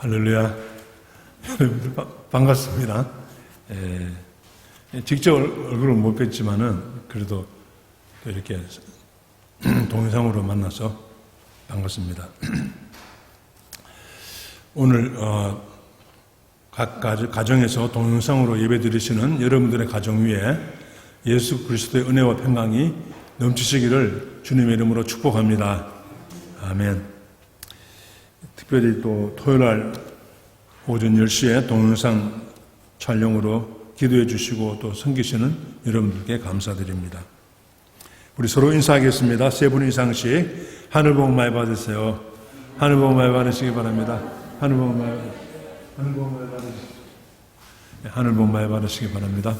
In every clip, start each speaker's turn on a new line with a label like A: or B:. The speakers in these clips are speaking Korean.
A: 할렐루야. 여러분들 반갑습니다. 직접 얼굴을 못 뵀지만은 그래도 또 이렇게 동영상으로 만나서 반갑습니다. 오늘 각 가정에서 동영상으로 예배 드리시는 여러분들의 가정 위에 예수 그리스도의 은혜와 평강이 넘치시기를 주님의 이름으로 축복합니다. 아멘. 특별히 또 토요일날 오전 10시에 동영상 촬영으로 기도해 주시고 또 섬기시는 여러분들께 감사드립니다. 우리 서로 인사하겠습니다. 세 분 이상씩 하늘 복 많이 받으세요. 하늘 복 많이 받으시기 바랍니다. 하늘 복 많이 받으시기 바랍니다.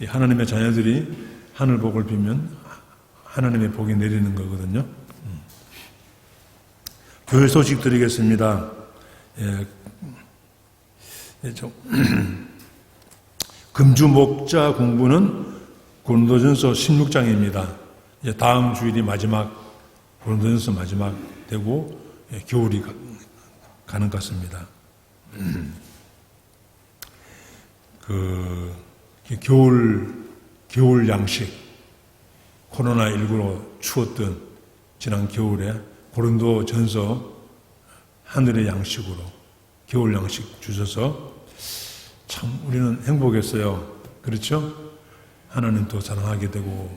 A: 하나님의 자녀들이 하늘 복을 빌면 하나님의 복이 내리는 거거든요. 교회 소식 드리겠습니다. 금주 목자 공부는 고린도전서 16장입니다. 다음 주일이 마지막 고린도전서 마지막 되고 겨울이 가는 것 같습니다. 겨울 양식, 코로나19로 추웠던 지난 겨울에 고린도전서 하늘의 양식으로 겨울 양식 주셔서 참 우리는 행복했어요. 그렇죠? 하나님 더 사랑하게 되고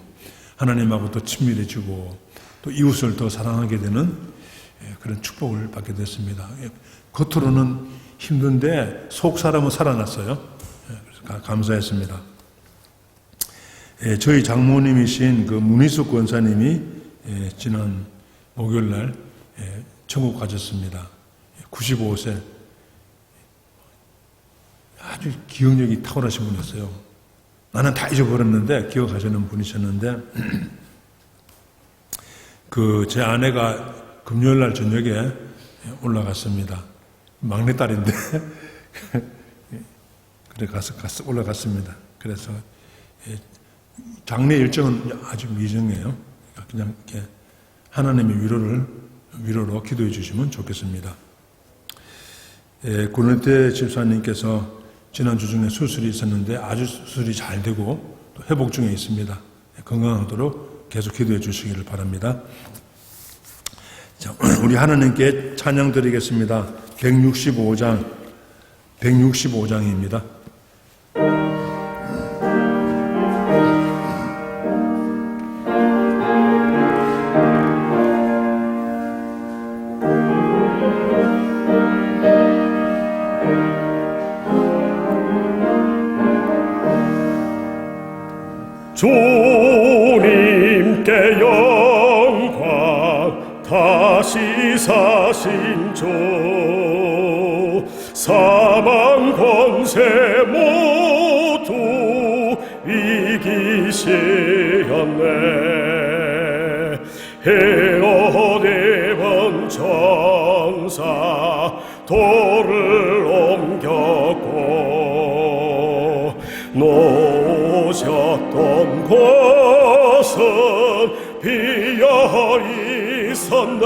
A: 하나님하고 더 친밀해지고 또 이웃을 더 사랑하게 되는 그런 축복을 받게 됐습니다. 겉으로는 힘든데 속 사람은 살아났어요. 그래서 감사했습니다. 저희 장모님이신 그 문희숙 권사님이 지난 목요일날 천국 가셨습니다. 95세. 아주 기억력이 탁월하신 분이었어요. 나는 다 잊어버렸는데 기억하시는 분이셨는데 제 아내가 금요일날 저녁에 올라갔습니다. 막내딸인데 그래 올라갔습니다. 그래서 장례 일정은 아주 미정해요. 그냥 이렇게 하나님의 위로로 기도해 주시면 좋겠습니다. 고린태 집사님께서 지난주 중에 수술이 있었는데 아주 수술이 잘 되고 또 회복 중에 있습니다. 건강하도록 계속 기도해 주시기를 바랍니다. 자, 우리 하나님께 찬양 드리겠습니다. 165장입니다.
B: 주님께 영광 다시 사신 주 사망 권세 모두 이기시었네. 헤로데원 천사 돌을 옮겼고 놓으셨던 곳은 비어 있었네.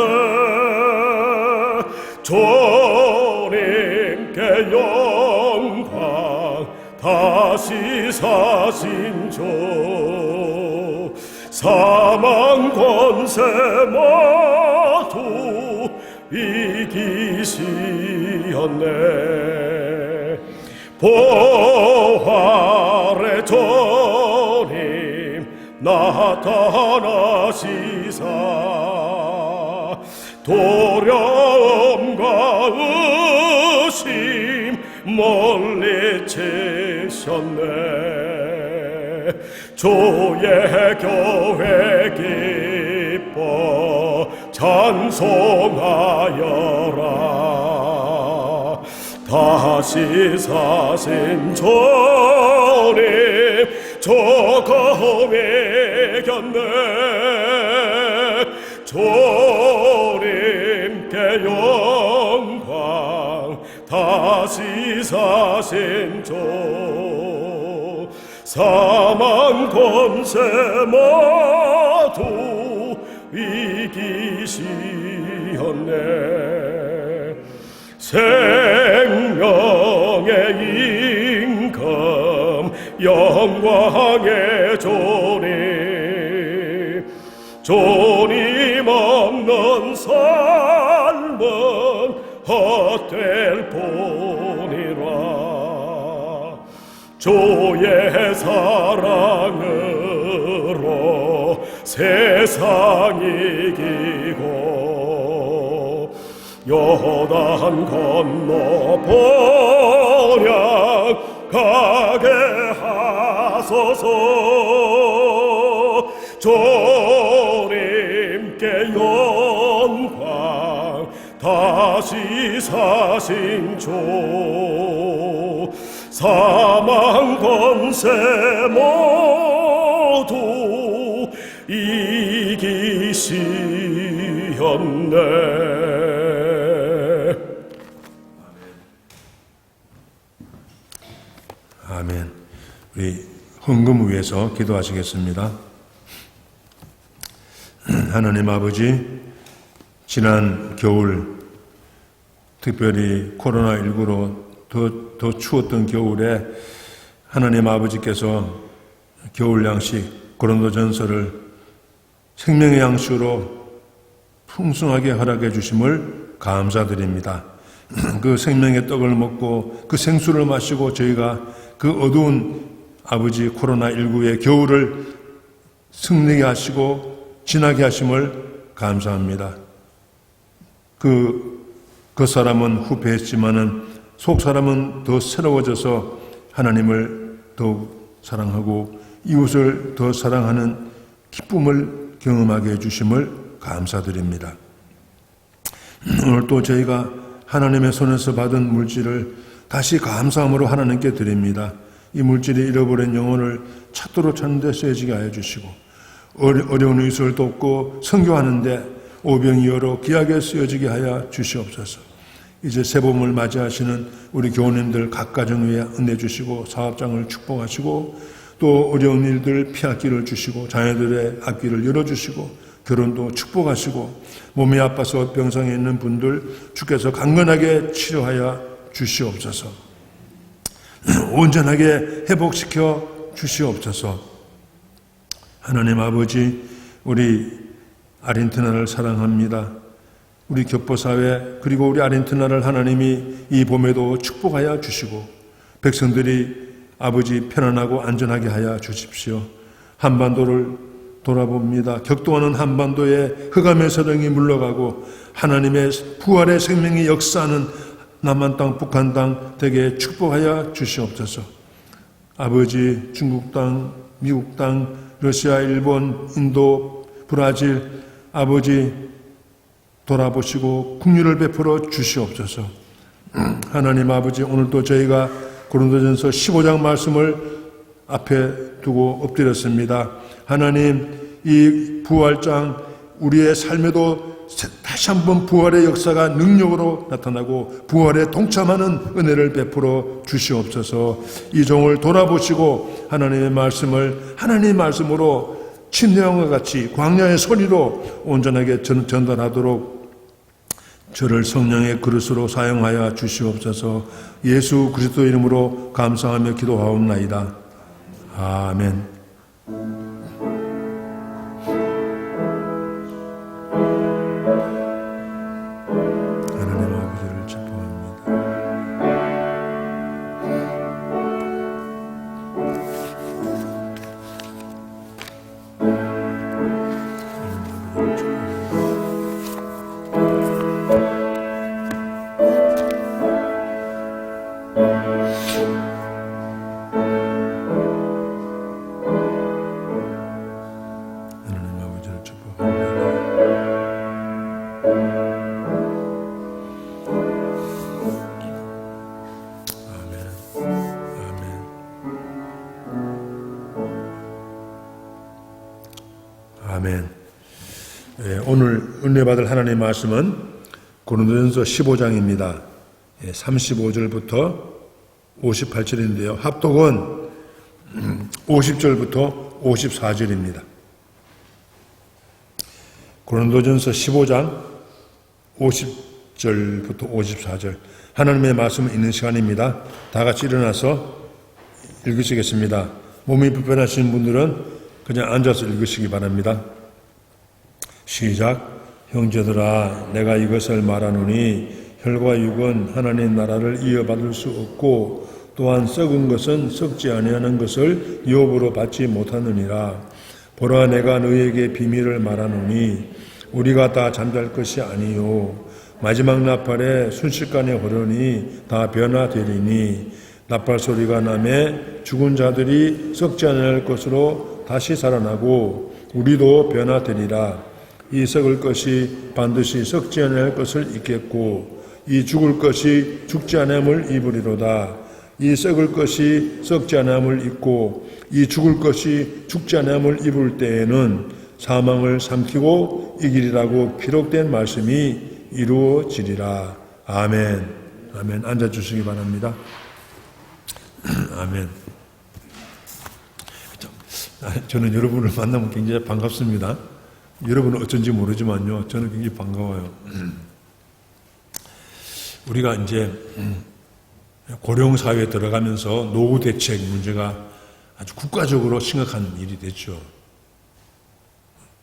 B: 주님께 영광 다시 사신 주 사망 권세 모두 이기시었네. 부활의 주님 나타나시사 두려움과 의심 물리치셨네. 주의 교회 기뻐 찬송하여라. 다시 사신 주님 조금이 겼네. 주님께 영광 다시 사신 주 사망 권세 모두 이기시었네. 생명의 임금 영광의 조림 없는 삶은 헛될 뿐이라. 주의 사랑으로 세상 이기고 요단 건너 본향 가게 하소서. 주님께 영광 다시 사신 주 사망 권세 모두 이기시었네.
A: 아멘. 우리 헌금 위해서 기도하시겠습니다. 하나님 아버지, 지난 겨울, 특별히 코로나19로 더 추웠던 겨울에 하나님 아버지께서 겨울 양식 고린도전서를 생명의 양식으로 풍성하게 허락해 주심을 감사드립니다. 그 생명의 떡을 먹고 그 생수를 마시고 저희가 그 어두운 아버지 코로나19의 겨울을 승리하게 하시고 지나게 하심을 감사합니다. 그 사람은 후패했지만은 속 사람은 더 새로워져서 하나님을 더욱 사랑하고 이웃을 더 사랑하는 기쁨을 경험하게 해주심을 감사드립니다. 오늘 또 저희가 하나님의 손에서 받은 물질을 다시 감사함으로 하나님께 드립니다. 이 물질이 잃어버린 영혼을 찾도록 찾는 데 쓰여지게 하여 주시고 어려운 이웃을 돕고 선교하는데 오병이어로 귀하게 쓰여지게 하여 주시옵소서. 이제 새봄을 맞이하시는 우리 교우님들 각 가정 위에 은혜 주시고 사업장을 축복하시고 또 어려운 일들 피할 주시고 자녀들의 앞길을 열어주시고 결혼도 축복하시고 몸이 아파서 병상에 있는 분들 주께서 강건하게 치료하여 주시옵소서. 온전하게 회복시켜 주시옵소서. 하나님 아버지, 우리 아르헨티나를 사랑합니다. 우리 교포사회 그리고 우리 아르헨티나를 하나님이 이 봄에도 축복하여 주시고 백성들이 아버지 편안하고 안전하게 하여 주십시오. 한반도를 돌아봅니다. 격동하는 한반도에 흑암의 서령이 물러가고 하나님의 부활의 생명이 역사하는 남한 땅, 북한 땅 되게 축복하여 주시옵소서. 아버지, 중국 땅, 미국 땅, 러시아, 일본, 인도, 브라질 아버지 돌아보시고 긍휼을 베풀어 주시옵소서. 하나님 아버지, 오늘도 저희가 고린도전서 15장 말씀을 앞에 두고 엎드렸습니다. 하나님, 이 부활장 우리의 삶에도 다시 한번 부활의 역사가 능력으로 나타나고 부활에 동참하는 은혜를 베풀어 주시옵소서. 이 종을 돌아보시고 하나님의 말씀을 하나님의 말씀으로 침례왕과 같이 광야의 소리로 온전하게 전달하도록 저를 성령의 그릇으로 사용하여 주시옵소서. 예수 그리스도 이름으로 감사하며 기도하옵나이다. 아멘. 하나님 아버지를 축복합니다. 아멘. 오늘 은혜 받을 하나님의 말씀은 고린도전서 15장입니다. 35절부터 58절인데요. 합독은 50절부터 54절입니다. 고린도전서 15장 50절부터 54절. 하나님의 말씀을 읽는 시간입니다. 다 같이 일어나서 읽으시겠습니다. 몸이 불편하신 분들은 그냥 앉아서 읽으시기 바랍니다. 시작. 형제들아, 내가 이것을 말하노니 혈과 육은 하나님 나라를 이어받을 수 없고 또한 썩은 것은 썩지 아니하는 것을 유업으로 받지 못하느니라. 보라, 내가 너희에게 비밀을 말하노니 우리가 다 잠잘 것이 아니요 마지막 나팔에 순식간에 호련히 다 변화되리니 나팔 소리가 나매 죽은 자들이 썩지 않을 것으로 다시 살아나고 우리도 변화되리라. 이 썩을 것이 반드시 썩지 않을 것을 입겠고 이 죽을 것이 죽지 않음을 입으리로다. 이 썩을 것이 썩지 않음을 입고 이 죽을 것이 죽지 않음을 입을 때에는 사망을 삼키고 이기리라고 기록된 말씀이 이루어지리라. 아멘. 아멘. 앉아주시기 바랍니다. 아멘. 저는 여러분을 만나면 굉장히 반갑습니다. 여러분은 어쩐지 모르지만요, 저는 굉장히 반가워요. 우리가 이제 고령사회에 들어가면서 노후 대책 문제가 아주 국가적으로 심각한 일이 됐죠.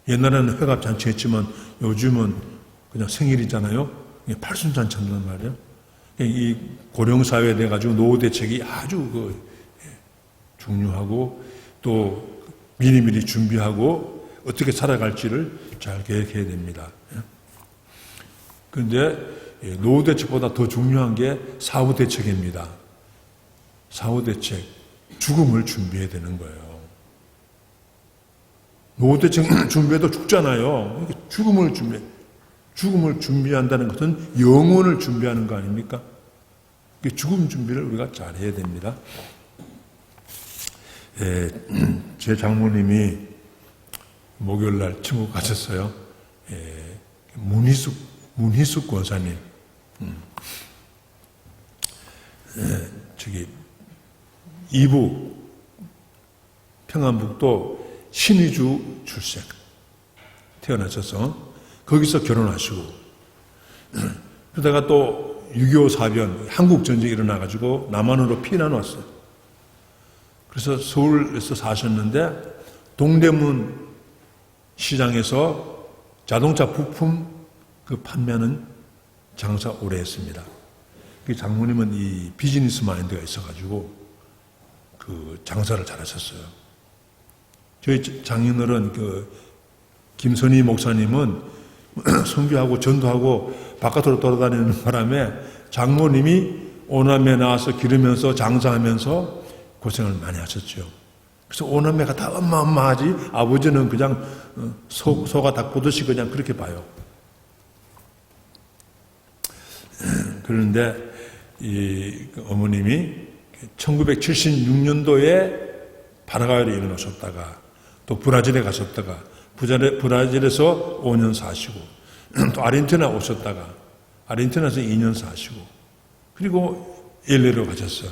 A: 옛날에는 회갑잔치 했지만 요즘은 그냥 생일이잖아요. 팔순잔치 한단 말이에요. 이 고령사회에 대해 가지고 노후 대책이 아주 중요하고 또 미리미리 준비하고 어떻게 살아갈지를 잘 계획해야 됩니다. 그런데 노후 대책보다 더 중요한 게 사후 대책입니다. 사후 대책, 죽음을 준비해야 되는 거예요. 노후 대책 준비해도 죽잖아요. 죽음을 준비한다는 것은 영혼을 준비하는 거 아닙니까? 죽음 준비를 우리가 잘 해야 됩니다. 제 장모님이 목요일날 친구 가셨어요. 문희숙 권사님. 저기 이부 평안북도 신의주 출생 태어나셔서 거기서 결혼하시고 그러다가 또 6.25 사변 한국전쟁이 일어나가지고 남한으로 피난 왔어요. 그래서 서울에서 사셨는데 동대문 시장에서 자동차 부품 판매하는 장사 오래 했습니다. 장모님은 이 비즈니스 마인드가 있어가지고 그 장사를 잘하셨어요. 저희 장인어른 김선희 목사님은 선교하고 전도하고 바깥으로 돌아다니는 바람에 장모님이 오남매 나와서 기르면서 장사하면서 고생을 많이 하셨죠. 그래서 오남매가 다 엄마 하지 아버지는 그냥 소가 닭 보듯이 그냥 그렇게 봐요. 그런데 이 어머님이 1976년도에 파라과이로 일어나셨다가 또 브라질에 가셨다가 브라질에서 5년 사시고 또 아르헨티나 오셨다가 아르헨티나에서 2년 사시고 그리고 LA로 가셨어요.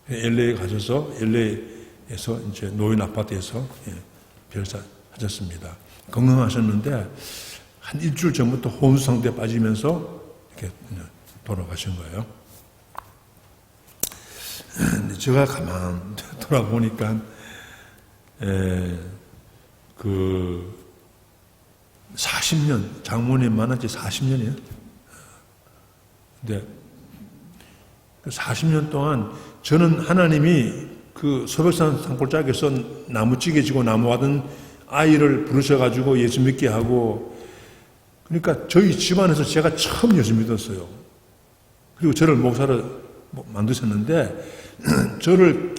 A: LA에 가셔서 LA에서 이제 노인 아파트에서 별사하셨습니다. 건강하셨는데 한 일주일 전부터 혼수 상태에 빠지면서 이렇게 돌아가신 거예요. 제가 가만 돌아보니까 그 40년 장모님 만난 지 40년이에요. 근데 그 40년 동안 저는 하나님이 그 소백산 산골짜기에서 나무찌개 지고 나무하던 아이를 부르셔가지고 예수 믿게 하고 그러니까 저희 집안에서 제가 처음 예수 믿었어요. 그리고 저를 목사로 만드셨는데 저를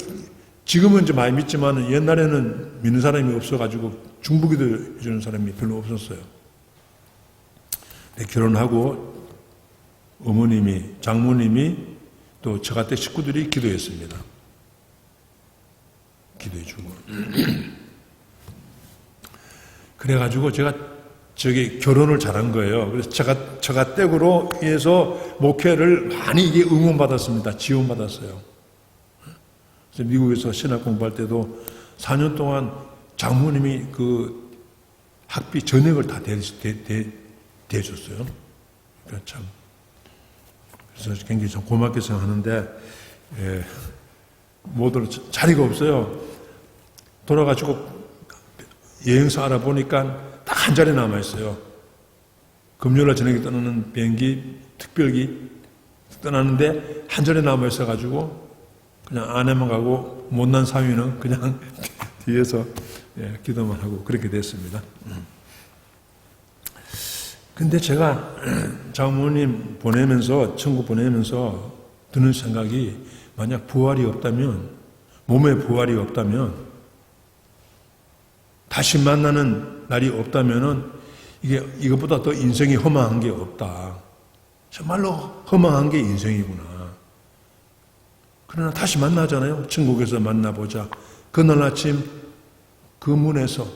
A: 지금은 좀 많이 믿지만 옛날에는 믿는 사람이 없어가지고 중보기도 해주는 사람이 별로 없었어요. 결혼하고 어머님이 장모님이 또 저같은 식구들이 기도했습니다. 기도해주고 그래가지고 제가 저기 결혼을 잘한 거예요. 그래서 제가 댁으로 해서 목회를 많이 이게 응원받았습니다. 지원받았어요. 그래서 미국에서 신학 공부할 때도 4년 동안 장모님이 그 학비 전액을 다 대줬어요. 그러니까 참 그래서 굉장히 좀 고맙게 생각하는데, 모두 자리가 없어요. 돌아가지고 여행사 알아보니까 딱 한 자리 남아있어요. 금요일날 저녁에 떠나는 비행기, 특별기 떠나는데 한 자리 남아있어가지고 그냥 안에만 가고 못난 사위는 그냥 뒤에서 기도만 하고 그렇게 됐습니다. 근데 제가 장모님 보내면서, 천국 보내면서 드는 생각이, 만약 부활이 없다면, 몸에 부활이 없다면, 다시 만나는 날이 없다면은, 이것보다 더 인생이 허망한 게 없다. 정말로 허망한 게 인생이구나. 그러나 다시 만나잖아요. 천국에서 만나보자. 그날 아침 그 문에서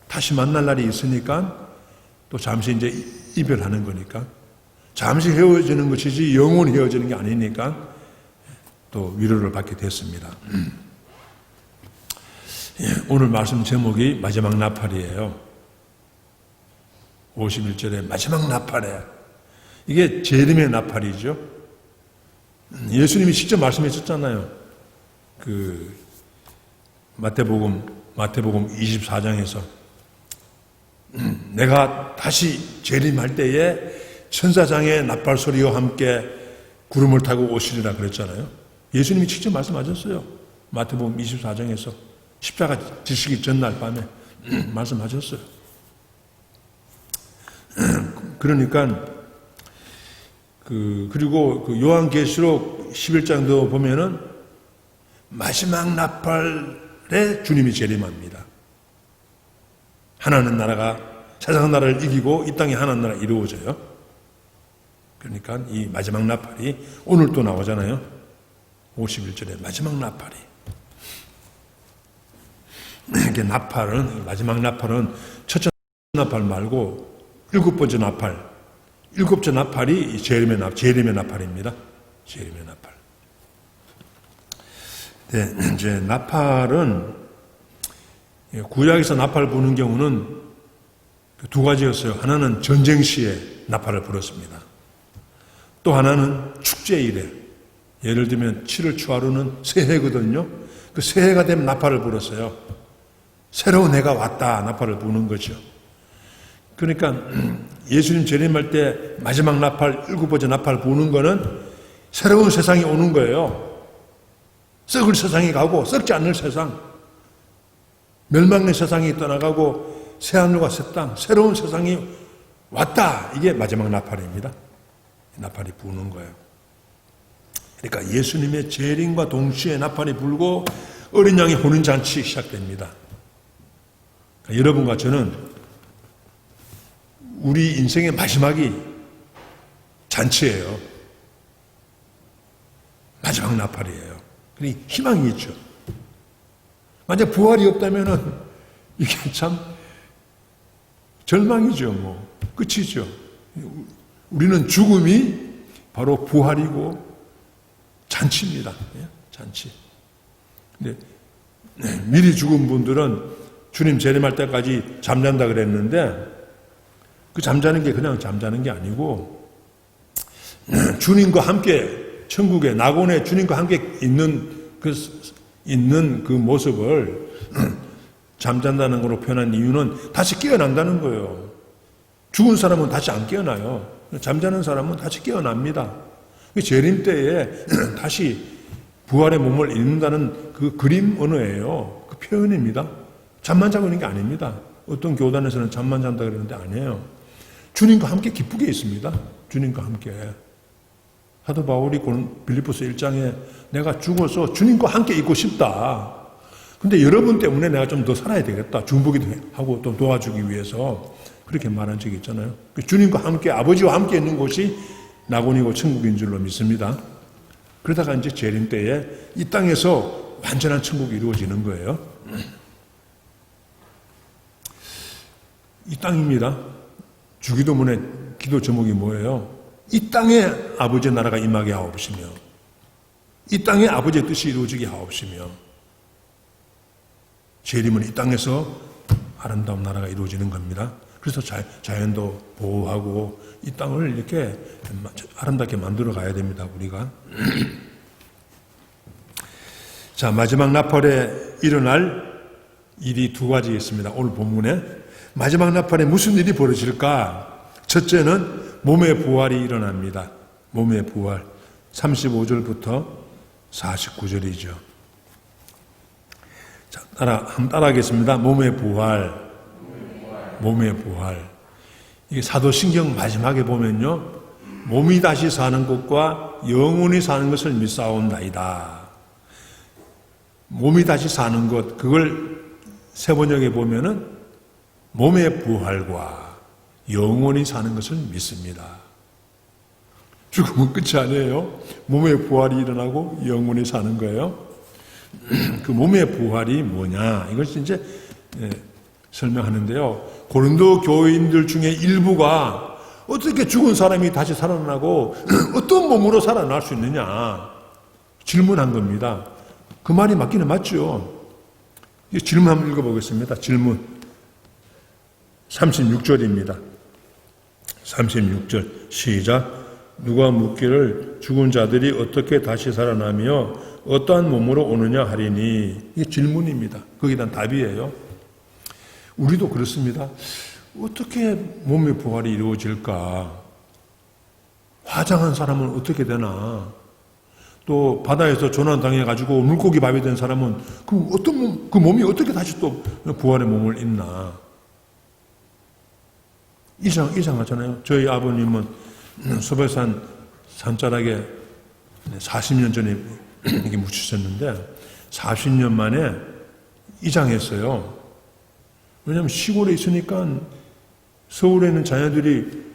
A: 다시 만날 날이 있으니까 또 잠시 이제 이별하는 거니까, 잠시 헤어지는 것이지 영원히 헤어지는 게 아니니까 또 위로를 받게 됐습니다. 오늘 말씀 제목이 마지막 나팔이에요. 51절에 마지막 나팔에, 이게 재림의 나팔이죠. 예수님이 직접 말씀하셨잖아요. 그 마태복음 24장에서 내가 다시 재림할 때에 천사장의 나팔 소리와 함께 구름을 타고 오시리라 그랬잖아요. 예수님이 직접 말씀하셨어요. 마태복음 24장에서 십자가 지시기 전날 밤에 말씀하셨어요. 그러니까 그리고 그 요한계시록 11장도 보면은 마지막 나팔에 주님이 재림합니다. 하나는 나라가 세상 나라를 이기고 이 땅에 하나님 나라 이루어져요. 그러니까 이 마지막 나팔이 오늘 또 나오잖아요. 51절에 마지막 나팔이. 이게 나팔은, 마지막 나팔은 첫째 나팔 말고 일곱 번째 나팔이 재림의 나팔입니다. 재림의 나팔. 네, 이제 나팔은 구약에서 나팔 부는 경우는 두 가지였어요. 하나는 전쟁 시에 나팔을 불었습니다. 또 하나는 축제일에, 예를 들면 7월 초하루는 새해거든요. 그 새해가 되면 나팔을 불었어요. 새로운 해가 왔다, 나팔을 부는 거죠. 그러니까 예수님 재림할 때 마지막 나팔, 일곱 번째 나팔 부는 거는 새로운 세상이 오는 거예요. 썩을 세상이 가고 썩지 않는 세상, 멸망의 세상이 떠나가고 새하늘과 새 땅, 새로운 세상이 왔다. 이게 마지막 나팔입니다. 나팔이 부는 거예요. 그러니까 예수님의 재림과 동시에 나팔이 불고 어린 양의 혼인잔치 시작됩니다. 그러니까 여러분과 저는 우리 인생의 마지막이 잔치예요. 마지막 나팔이에요. 그러니 희망이 있죠. 만약 부활이 없다면은 이게 참 절망이죠. 뭐 끝이죠. 우리는 죽음이 바로 부활이고 잔치입니다. 잔치. 근데 미리 죽은 분들은 주님 재림할 때까지 잠잔다 그랬는데, 그 잠자는 게 그냥 잠자는 게 아니고 주님과 함께 천국에 낙원에 주님과 함께 있는 그 모습을 잠잔다는 걸로 표현한 이유는 다시 깨어난다는 거예요. 죽은 사람은 다시 안 깨어나요. 잠자는 사람은 다시 깨어납니다. 재림 때에 다시 부활의 몸을 입는다는 그 그림 언어예요. 그 표현입니다. 잠만 자고 있는 게 아닙니다. 어떤 교단에서는 잠만 잔다 그러는데 아니에요. 주님과 함께 기쁘게 있습니다. 주님과 함께. 사도 바울이 빌립보서 1장에 내가 죽어서 주님과 함께 있고 싶다. 근데 여러분 때문에 내가 좀 더 살아야 되겠다. 중보기도 하고 또 도와주기 위해서 그렇게 말한 적이 있잖아요. 주님과 함께, 아버지와 함께 있는 곳이 낙원이고 천국인 줄로 믿습니다. 그러다가 이제 재림 때에 이 땅에서 완전한 천국이 이루어지는 거예요. 이 땅입니다. 주기도문의 기도 제목이 뭐예요? 이 땅에 아버지의 나라가 임하게 하옵시며, 이 땅에 아버지의 뜻이 이루어지게 하옵시며. 재림은 이 땅에서 아름다운 나라가 이루어지는 겁니다. 그래서 자연도 보호하고 이 땅을 이렇게 아름답게 만들어 가야 됩니다, 우리가. 자, 마지막 나팔에 일어날 일이 두 가지 있습니다. 오늘 본문에. 마지막 나팔에 무슨 일이 벌어질까? 첫째는 몸의 부활이 일어납니다. 몸의 부활. 35절부터 49절이죠. 자, 한번 따라하겠습니다. 몸의 부활. 몸의 부활. 이게 사도신경 마지막에 보면요. 몸이 다시 사는 것과 영혼이 사는 것을 믿사온나이다. 몸이 다시 사는 것, 그걸 세번역에 보면은 몸의 부활과 영혼이 사는 것을 믿습니다. 죽으면 끝이 아니에요. 몸의 부활이 일어나고 영혼이 사는 거예요. 그 몸의 부활이 뭐냐? 이걸 이제 설명하는데요. 고린도 교인들 중에 일부가 어떻게 죽은 사람이 다시 살아나고 어떤 몸으로 살아날 수 있느냐 질문한 겁니다. 그 말이 맞기는 맞죠. 질문 한번 읽어보겠습니다. 질문 36절입니다. 36절 시작. 누가 묻기를 죽은 자들이 어떻게 다시 살아나며 어떠한 몸으로 오느냐 하리니. 이게 질문입니다. 거기에 대한 답이에요. 우리도 그렇습니다. 어떻게 몸의 부활이 이루어질까? 화장한 사람은 어떻게 되나? 또 바다에서 조난당해가지고 물고기 밥이 된 사람은 그 몸이 어떻게 다시 또 부활의 몸을 잇나? 이상하잖아요. 저희 아버님은 소백산 산자락에 40년 전에 이게 묻히셨는데 40년 만에 이장했어요. 왜냐하면 시골에 있으니까 서울에 있는 자녀들이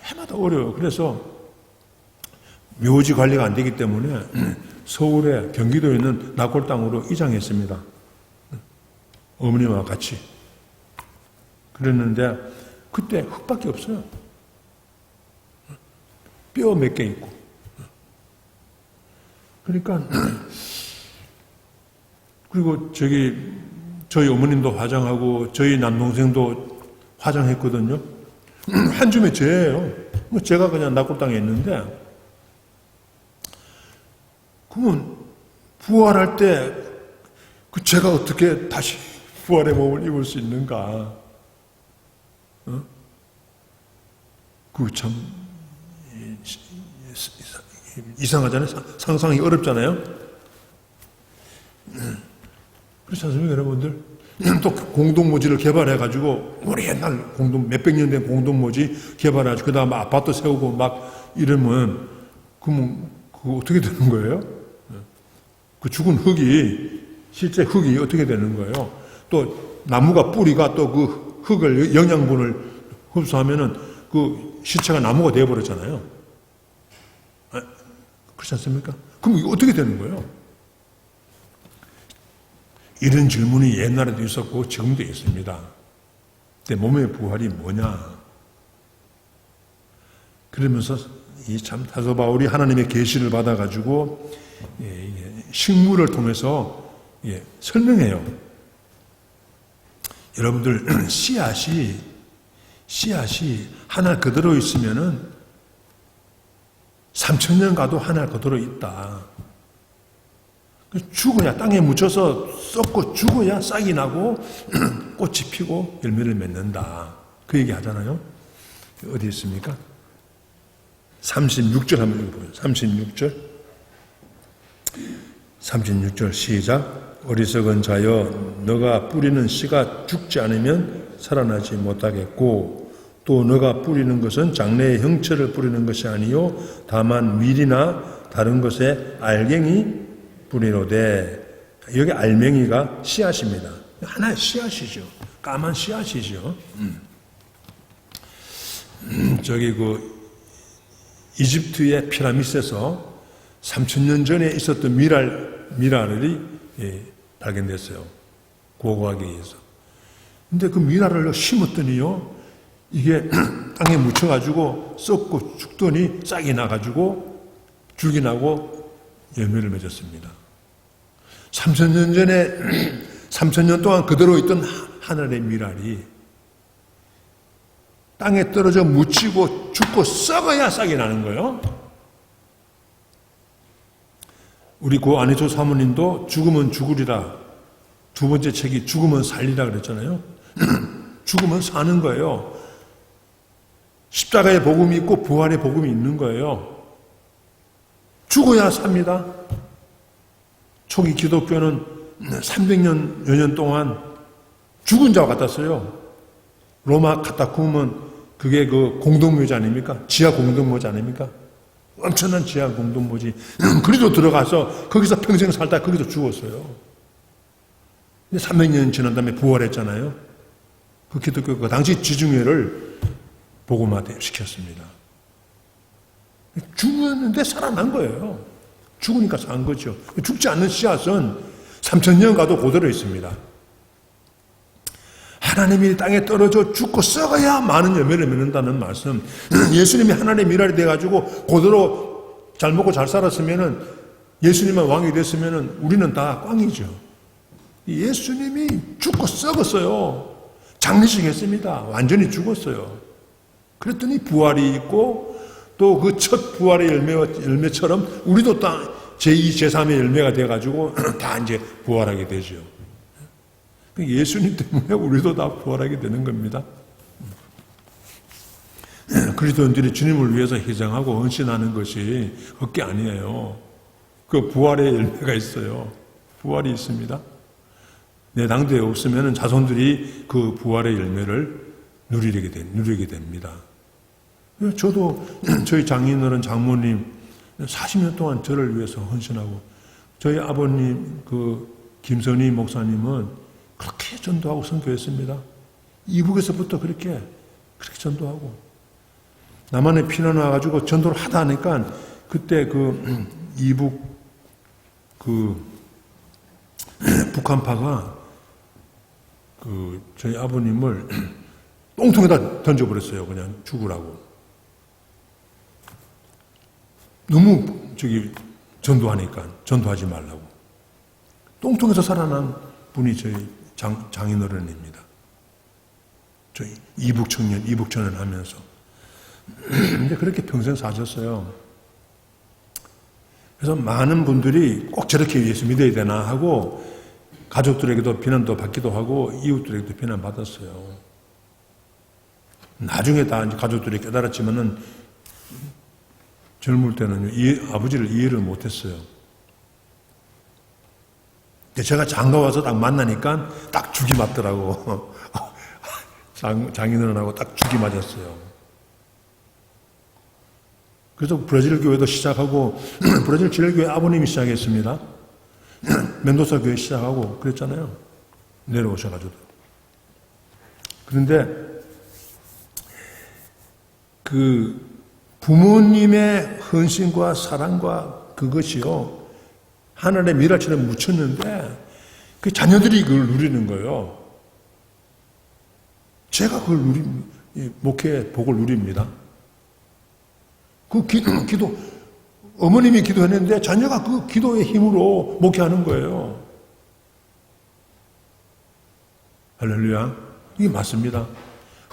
A: 해마다 어려워요. 그래서 묘지 관리가 안 되기 때문에 서울에 경기도에 있는 낙골 땅으로 이장했습니다. 어머니와 같이. 그랬는데 그때 흙밖에 없어요. 뼈 몇 개 있고. 그러니까 그리고 저희 어머님도 화장하고 저희 남동생도 화장했거든요. 한 줌의 죄예요. 제가 그냥 낙골 땅에 있는데 그러면 부활할 때 그 죄가 어떻게 다시 부활의 몸을 입을 수 있는가? 그 참 이상하잖아요. 상상이 어렵잖아요. 그렇지 않습니까, 여러분들? 또 공동모지를 개발해가지고 우리 옛날 몇백 년 된 공동모지 개발해가지고 그 다음에 아파트 세우고 막 이러면 그러면 그거 어떻게 되는 거예요? 그 죽은 실제 흙이 어떻게 되는 거예요? 또 나무가 뿌리가 또 그 흙을 영양분을 흡수하면은 그 시체가 나무가 되어버렸잖아요. 그렇지 않습니까? 그럼 이거 어떻게 되는 거예요? 이런 질문이 옛날에도 있었고 지금도 있습니다. 근데 몸의 부활이 뭐냐? 그러면서 이 참 사도 바울이 하나님의 계시를 받아가지고 식물을 통해서 설명해요. 여러분들 씨앗이 하나 그대로 있으면은 3000년 가도 하나 그대로 있다. 죽어야 땅에 묻혀서 썩고 죽어야 싹이 나고 꽃이 피고 열매를 맺는다. 그 얘기 하잖아요. 어디 있습니까? 36절 한번 읽어보세요. 36절 시작. 어리석은 자여 너가 뿌리는 씨가 죽지 않으면 살아나지 못하겠고 또 너가 뿌리는 것은 장래의 형체를 뿌리는 것이 아니요 다만 밀이나 다른 것에 알갱이 뿌리로되. 여기 알맹이가 씨앗입니다. 하나의 씨앗이죠. 까만 씨앗이죠. 저기 이집트의 피라미드에서 3000년 전에 있었던 미랄이 발견됐어요. 고고하게 의해서. 근데 그 미랄을 심었더니요, 이게 땅에 묻혀가지고 썩고 죽더니 싹이 나가지고 줄기 나고 열매를 맺었습니다. 3000년 전에 3000년 동안 그대로 있던 하늘의 미랄이 땅에 떨어져 묻히고 죽고 썩어야 싹이 나는 거예요. 우리 고 안혜조 사모님도 죽으면 죽으리라. 두 번째 책이 죽으면 살리라 그랬잖아요. 죽으면 사는 거예요. 십자가의 복음이 있고 부활의 복음이 있는 거예요. 죽어야 삽니다. 초기 기독교는 300여 년 동안 죽은 자와 같았어요. 로마 카타콤은 그게 그 공동묘지 아닙니까? 지하 공동묘지 아닙니까? 엄청난 지하 공동묘지. 그리도 들어가서 거기서 평생 살다 거기서 죽었어요. 300년 지난 다음에 부활했잖아요. 그 기독교가 그 당시 지중해를 복음화 시켰습니다. 죽었는데 살아난 거예요. 죽으니까 산 거죠. 죽지 않는 씨앗은 3000년 가도 그대로 있습니다. 하나님이 땅에 떨어져 죽고 썩어야 많은 열매를 맺는다는 말씀. 예수님이 하나님의 일할이 돼가지고 그대로 잘 먹고 잘 살았으면은, 예수님만 왕이 됐으면은 우리는 다 꽝이죠. 예수님이 죽고 썩었어요. 장례식 했습니다. 완전히 죽었어요. 그랬더니 부활이 있고 또 그 첫 부활의 열매처럼 우리도 딱 제2, 제3의 열매가 돼가지고 다 이제 부활하게 되죠. 예수님 때문에 우리도 다 부활하게 되는 겁니다. 그리스도인들이 주님을 위해서 희생하고 헌신하는 것이 헛게 아니에요. 그 부활의 열매가 있어요. 부활이 있습니다. 내 당대에 없으면 자손들이 그 부활의 열매를 누리게 됩니다. 저도 저희 장인어른 장모님 40년 동안 저를 위해서 헌신하고, 저희 아버님 그 김선희 목사님은 그렇게 전도하고 선교했습니다. 이북에서부터 그렇게 전도하고, 남한에 피난 와가지고 전도를 하다 하니까 그때 그 이북 그 북한파가 그 저희 아버님을 똥통에다 던져버렸어요. 그냥 죽으라고. 너무 전도하니까 전도하지 말라고. 똥통에서 살아난 분이 저희 장인어른입니다. 저희 이북 청년 하면서. 근데 그렇게 평생 사셨어요. 그래서 많은 분들이 꼭 저렇게 예수 믿어야 되나 하고 가족들에게도 비난도 받기도 하고 이웃들에게도 비난받았어요. 나중에 다 이제 가족들이 깨달았지만은 젊을 때는 아버지를 이해를 못했어요. 근데 제가 장가 와서 딱 만나니까 딱 죽이 맞더라고. 장인어른하고 딱 죽이 맞았어요. 그래서 브라질 교회도 시작하고, 브라질 지일교회 아버님이 시작했습니다. 멘도사 교회 시작하고 그랬잖아요. 내려오셔가지고. 그런데 그 부모님의 헌신과 사랑과 그것이요, 하늘의 미랄처럼 묻혔는데 그 자녀들이 그걸 누리는 거예요. 제가 그걸 목회 복을 누립니다. 그 기도, 어머님이 기도했는데 자녀가 그 기도의 힘으로 목회하는 거예요. 할렐루야. 이게 맞습니다.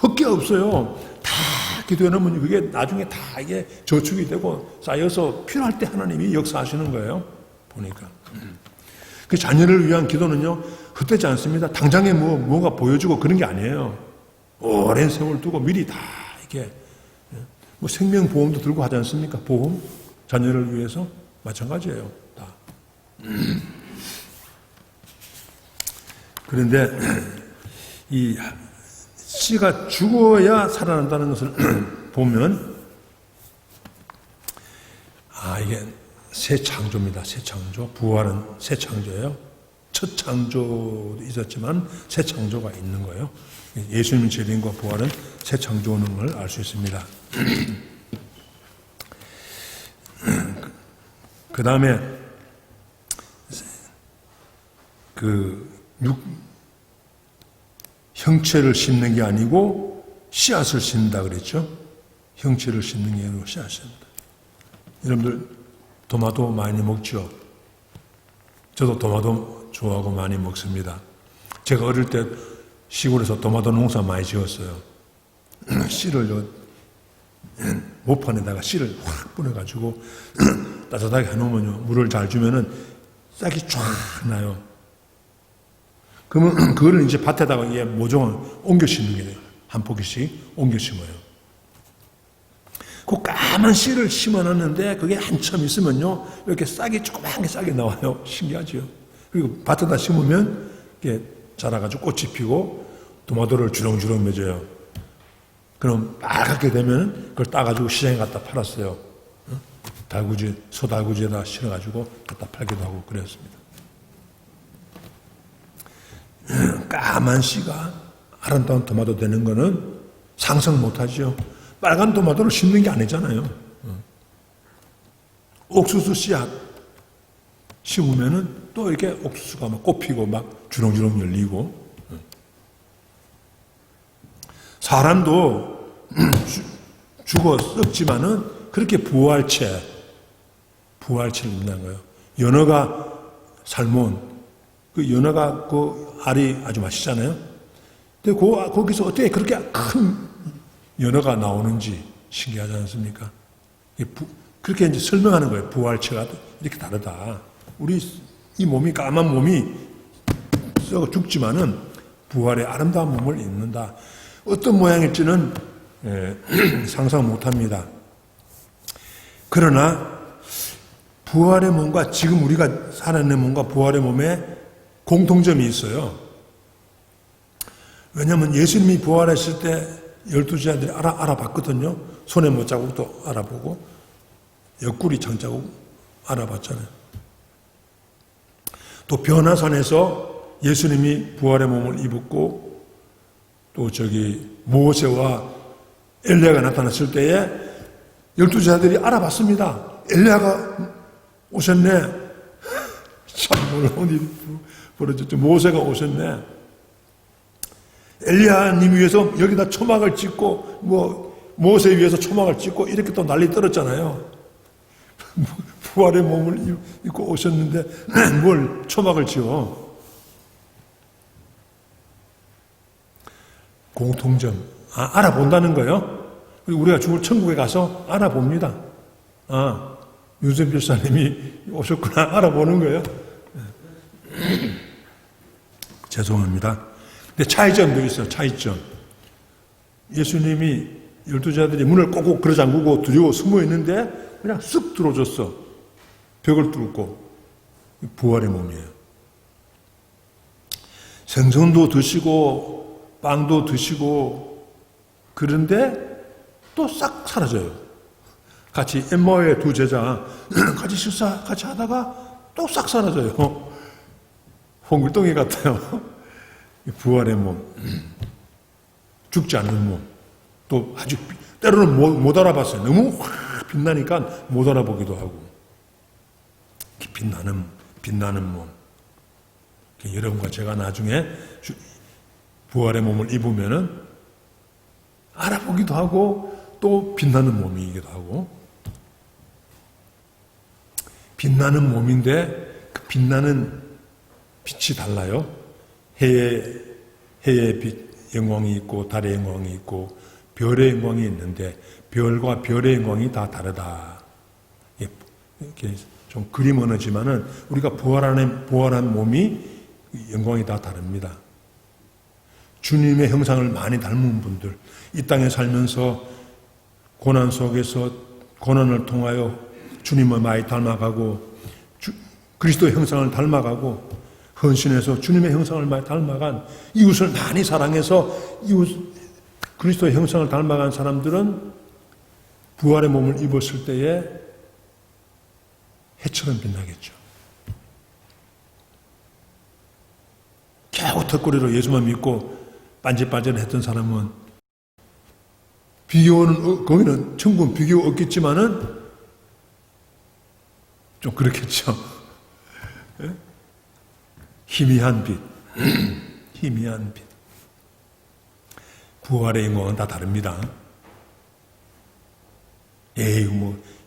A: 헛게 없어요. 다 기도해놓으면 그게 나중에 다 이게 저축이 되고 쌓여서 필요할 때 하나님이 역사하시는 거예요. 보니까. 그 자녀를 위한 기도는요, 헛되지 않습니다. 당장에 뭐가 보여주고 그런 게 아니에요. 오랜 세월 두고 미리 다 이렇게, 뭐 생명보험도 들고 하지 않습니까? 보험? 자녀를 위해서? 마찬가지예요. 다. 그런데 이 씨가 죽어야 살아난다는 것을 보면, 이게 새 창조입니다. 새 창조. 부활은 새 창조예요. 첫 창조도 있었지만 새 창조가 있는 거예요. 예수님 재림과 부활은 새 창조는 걸 알 수 있습니다. 그 다음에 형체를 심는 게 아니고 씨앗을 심는다 그랬죠. 형체를 심는 게 아니고 씨앗을 심는다. 여러분들 도마도 많이 먹죠. 저도 도마도 좋아하고 많이 먹습니다. 제가 어릴 때 시골에서 도마도 농사 많이 지었어요. 씨를 모판에다가 씨를 확 뿌려가지고 따뜻하게 해놓으면요, 물을 잘 주면은 싹이 쫙 나요. 그러면 그거를 이제 밭에다가 이게 모종을 옮겨 심는 게 돼요. 한 포기씩 옮겨 심어요. 그 까만 씨를 심어놨는데 그게 한참 있으면요, 이렇게 싹이 조그맣게 싹이 나와요. 신기하죠. 그리고 밭에다 심으면 이게 자라가지고 꽃이 피고 토마토를 주렁주렁 맺어요. 그럼 빨갛게 되면 그걸 따가지고 시장에 갖다 팔았어요. 달구지, 소달구지에다 실어가지고 갖다 팔기도 하고 그랬습니다. 까만 씨가 아름다운 토마토 되는 거는 상상 못하죠. 빨간 토마토를 심는 게 아니잖아요. 옥수수 씨앗 심으면은 또 이렇게 옥수수가 막 꽃피고 막 주렁주렁 열리고. 사람도 죽어 썩지만은 그렇게 부활체를 입는 거예요. 연어가 살몬, 그 연어가 그 알이 아주 맛있잖아요. 근데 거기서 어떻게 그렇게 큰 연어가 나오는지 신기하지 않습니까? 그렇게 이제 설명하는 거예요. 부활체가 이렇게 다르다. 우리 이 몸이 까만 몸이 썩어 죽지만은 부활의 아름다운 몸을 입는다. 어떤 모양일지는 상상 못합니다. 그러나 부활의 몸과 지금 우리가 살아있는 몸과 부활의 몸에 공통점이 있어요. 왜냐하면 예수님이 부활했을 때 12제자들이 알아봤거든요. 손에 못자국도 알아보고 옆구리 장자국 알아봤잖아요. 또 변화산에서 예수님이 부활의 몸을 입었고 또 모세와 엘리야가 나타났을 때에 12제자들이 알아봤습니다. 엘리야가 오셨네. 참 놀라운 일이 벌어졌죠. 모세가 오셨네. 엘리야님 위해서 여기다 초막을 짓고 모세 위해서 초막을 짓고 이렇게 또 난리 떨었잖아요. 부활의 몸을 입고 오셨는데 뭘 초막을 지어. 공통점 알아본다는 거예요. 우리가 죽을 천국에 가서 알아봅니다. 윤선 필사님이 오셨구나 알아보는 거예요. 죄송합니다. 근데 차이점도 있어요. 차이점. 예수님이 12제자들이 문을 꼭꼭 걸어 잠그고 두려워 숨어 있는데 그냥 쑥 들어오셨어. 벽을 뚫고. 부활의 몸이에요. 생선도 드시고 빵도 드시고 그런데 또 싹 사라져요. 같이 엠마오의 두 제자 같이 식사 같이 하다가 또 싹 사라져요. 홍길동이 같아요. 부활의 몸, 죽지 않는 몸. 또 아주 때로는 못 알아봤어요. 너무 확 빛나니까 못 알아보기도 하고. 빛나는 몸. 여러분과 제가 나중에 부활의 몸을 입으면은 알아보기도 하고 또 빛나는 몸이기도 하고. 빛나는 몸인데 그 빛나는 빛이 달라요. 해의 빛 영광이 있고 달의 영광이 있고 별의 영광이 있는데 별과 별의 영광이 다 다르다. 이렇게 좀 그림 언어지만은 우리가 부활한 몸이 영광이 다 다릅니다. 주님의 형상을 많이 닮은 분들, 이 땅에 살면서 고난 속에서 고난을 통하여 주님을 많이 닮아가고 그리스도의 형상을 닮아가고 헌신해서 주님의 형상을 많이 닮아간 이웃을 많이 사랑해서 그리스도의 형상을 닮아간 사람들은 부활의 몸을 입었을 때에 해처럼 빛나겠죠. 겨우 턱걸이로 예수만 믿고 빤질빤질했던 사람은 비교는 거기는 천국은 비교 없겠지만은 좀 그렇겠죠. 희미한 빛, 희미한 빛. 부활의 영광은 다 다릅니다.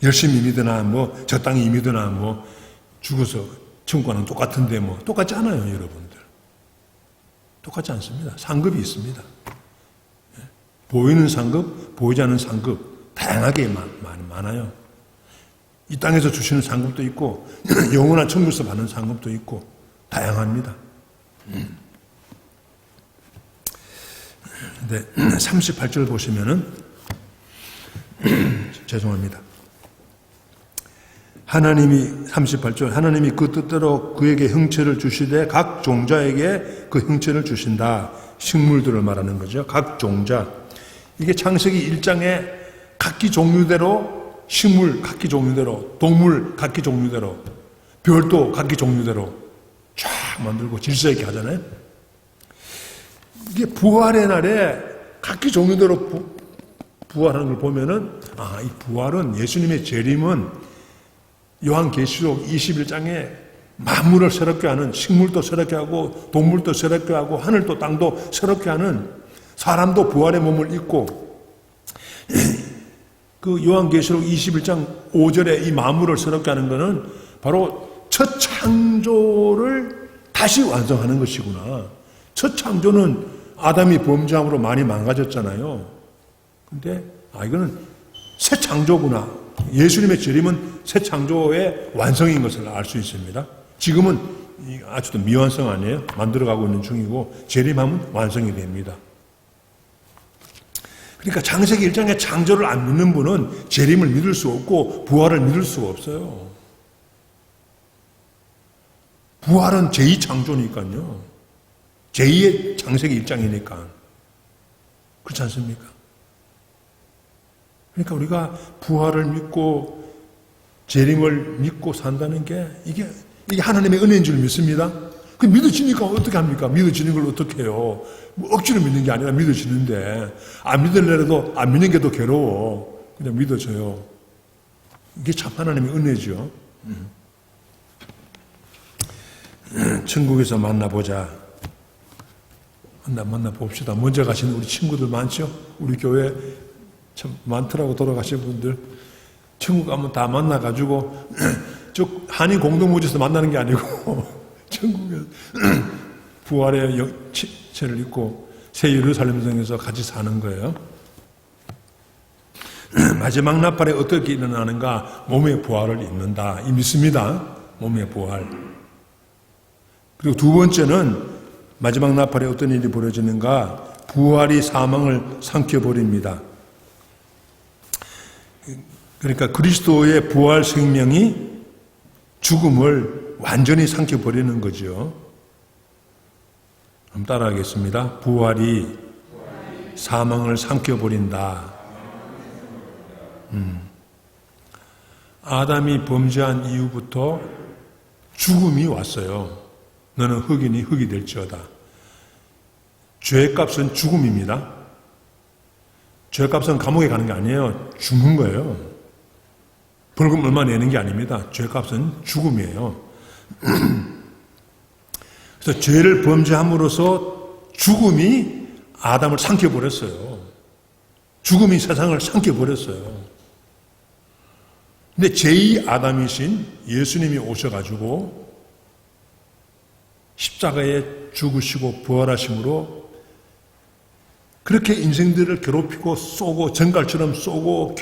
A: 열심히 믿으나 적당히 믿으나 죽어서 천국과는 똑같은데 똑같지 않아요, 여러분들. 똑같지 않습니다. 상급이 있습니다. 보이는 상급, 보이지 않는 상급 다양하게 많아요. 이 땅에서 주시는 상급도 있고 영원한 천국에서 받는 상급도 있고 다양합니다. 네, 38절 보시면은 죄송합니다. 하나님이 38절 하나님이 그 뜻대로 그에게 형체를 주시되 각 종자에게 그 형체를 주신다. 식물들을 말하는 거죠. 각 종자. 이게 창세기 1장에 각기 종류대로 식물 각기 종류대로 동물 각기 종류대로 별도 각기 종류대로 쫙 만들고 질서 있게 하잖아요. 이게 부활의 날에 각기 종류대로 부활하는 걸 보면은 이 부활은 예수님의 재림은 요한계시록 21장에 만물을 새롭게 하는 식물도 새롭게 하고 동물도 새롭게 하고 하늘도 땅도 새롭게 하는 사람도 부활의 몸을 입고 그 요한계시록 21장 5절에 이 만물을 새롭게 하는 것은 바로 첫 창조를 다시 완성하는 것이구나. 첫 창조는 아담이 범죄함으로 많이 망가졌잖아요. 근데 이거는 새 창조구나. 예수님의 재림은 새 창조의 완성인 것을 알 수 있습니다. 지금은 아직도 미완성 아니에요. 만들어가고 있는 중이고 재림하면 완성이 됩니다. 그러니까 창세기 1장의 창조를 안 믿는 분은 재림을 믿을 수 없고 부활을 믿을 수가 없어요. 부활은 제2창조니까요. 제2의 창세기 1장이니까. 그렇지 않습니까? 그러니까 우리가 부활을 믿고 재림을 믿고 산다는 게 이게 하나님의 은혜인 줄 믿습니다. 그 믿어지니까 어떻게 합니까? 믿어지는 걸 어떻게 해요? 뭐 억지로 믿는 게 아니라 믿어지는데 안 믿으려도 안 믿는 게 더 괴로워. 그냥 믿어져요. 이게 참 하나님의 은혜죠. 천국에서 만나보자. 만나봅시다. 먼저 가시는 우리 친구들 많죠? 우리 교회 참 많더라고. 돌아가신 분들 천국 가면 다 만나가지고 저 한인 공동모지에서 만나는 게 아니고 천국에 부활의 영체를 입고 새 예루살렘 성에서 같이 사는 거예요. 마지막 나팔에 어떻게 일어나는가? 몸의 부활을 입는다. 이 믿습니다. 몸의 부활. 그리고 두 번째는 마지막 나팔에 어떤 일이 벌어지는가? 부활이 사망을 삼켜버립니다. 그러니까 그리스도의 부활 생명이 죽음을 완전히 삼켜버리는 거죠. 한번 따라하겠습니다. 부활이 사망을 삼켜버린다. 아담이 범죄한 이후부터 죽음이 왔어요. 너는 흙이니 흙이 될지어다. 죄값은 죽음입니다. 죄값은 감옥에 가는 게 아니에요. 죽는 거예요. 벌금 얼마 내는 게 아닙니다. 죄값은 죽음이에요. 그래서 죄를 범죄함으로써 죽음이 아담을 삼켜버렸어요. 죽음이 세상을 삼켜버렸어요. 근데 제2 아담이신 예수님이 오셔가지고 십자가에 죽으시고 부활하심으로 그렇게 인생들을 괴롭히고 쏘고 정갈처럼 쏘고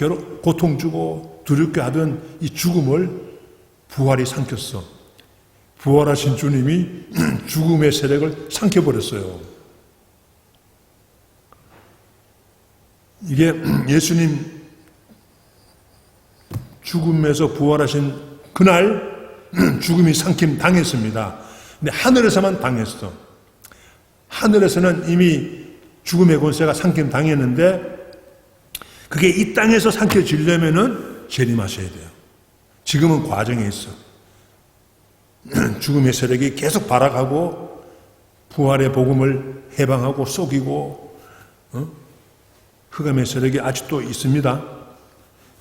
A: 고통 주고 두렵게 하던 이 죽음을 부활이 삼켰어. 부활하신 주님이 죽음의 세력을 삼켜버렸어요. 이게 예수님 죽음에서 부활하신 그날 죽음이 삼킴 당했습니다. 근데 하늘에서만 당했어. 하늘에서는 이미 죽음의 권세가 삼킴 당했는데 그게 이 땅에서 삼켜지려면은 재림하셔야 돼요. 지금은 과정에 있어. 죽음의 세력이 계속 발악하고 부활의 복음을 해방하고 속이고 흑암의 세력이 아직도 있습니다.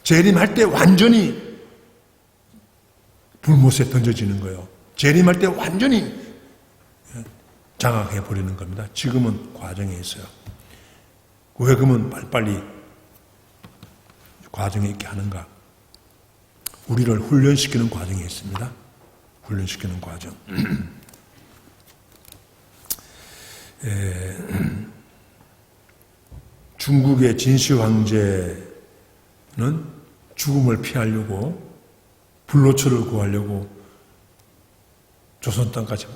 A: 재림할 때 완전히 불못에 던져지는 거예요. 재림할 때 완전히 장악해 버리는 겁니다. 지금은 과정에 있어요. 왜 그러면 빨리빨리 과정에 있게 하는가? 우리를 훈련시키는 과정이 있습니다. 훈련시키는 과정. 중국의 진시 황제는 죽음을 피하려고 불로초를 구하려고 조선 땅까지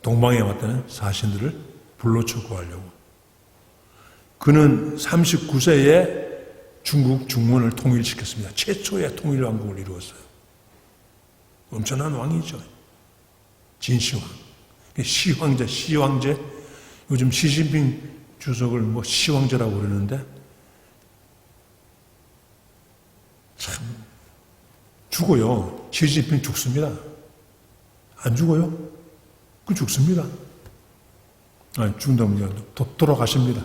A: 동방에 왔다는 사신들을 불로초 구하려고. 그는 39세에 중국 중원을 통일시켰습니다. 최초의 통일왕국을 이루었어요. 엄청난 왕이죠. 진시황. 시황제. 요즘 시진핑 주석을 뭐 시황제라고 그러는데 참 죽어요. 시진핑 죽습니다. 안 죽어요? 그 죽습니다. 죽는다면 돌아가십니다.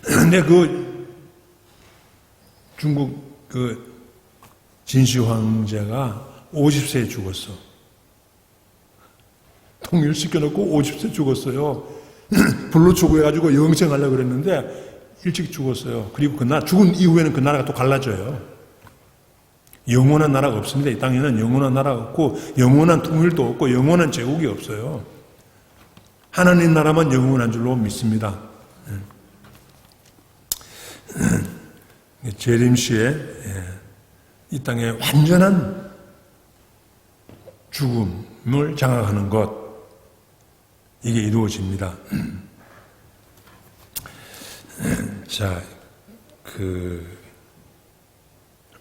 A: 근데 중국 진시 황제가 50세에 죽었어. 통일시켜놓고 50세 죽었어요. 불로초구 해가지고 영생하려고 그랬는데 일찍 죽었어요. 그리고 죽은 이후에는 그 나라가 또 갈라져요. 영원한 나라가 없습니다. 이 땅에는 영원한 나라가 없고 영원한 통일도 없고 영원한 제국이 없어요. 하나님 나라만 영원한 줄로 믿습니다. 재림시에 이 땅에 완전한 죽음을 장악하는 것, 이게 이루어집니다. 자,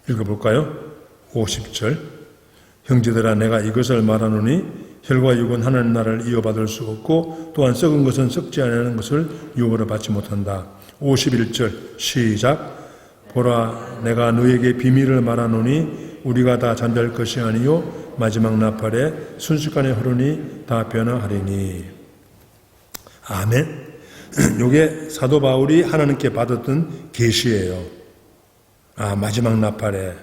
A: 읽어볼까요? 50절. 형제들아, 내가 이것을 말하노니 혈과 육은 하나님 나라를 이어받을 수 없고 또한 썩은 것은 썩지 아니하는 것을 유업으로 받지 못한다. 51절 시작. 보라, 내가 너에게 비밀을 말하노니 우리가 다 잠잘 것이 아니요 마지막 나팔에 순식간에 흐르니 다 변화하리니. 아멘. 요게 사도 바울이 하나님께 받았던 계시예요. 마지막 나팔에,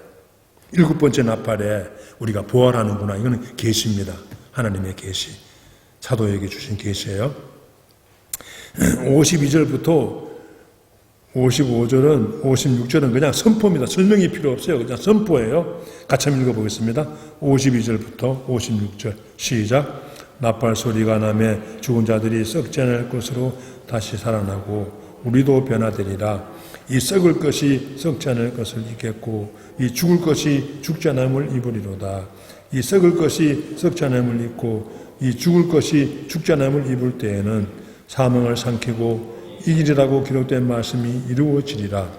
A: 7번째 나팔에 우리가 부활하는구나. 이거는 계시입니다. 하나님의 계시. 사도에게 주신 계시예요. 52절부터 55절은, 56절은 그냥 선포입니다. 설명이 필요 없어요. 그냥 선포예요. 같이 한번 읽어보겠습니다. 52절부터 56절 시작. 나팔 소리가 나매 죽은 자들이 썩지 않을 것으로 다시 살아나고 우리도 변화되리라. 이 썩을 것이 썩지 않을 것을 입겠고 이 죽을 것이 죽지 않음을 입으리로다. 이 썩을 것이 썩지 않음을 입고 이 죽을 것이 죽지 않음을 입을 때에는 사망을 삼키고 이기리라고 기록된 말씀이 이루어지리라.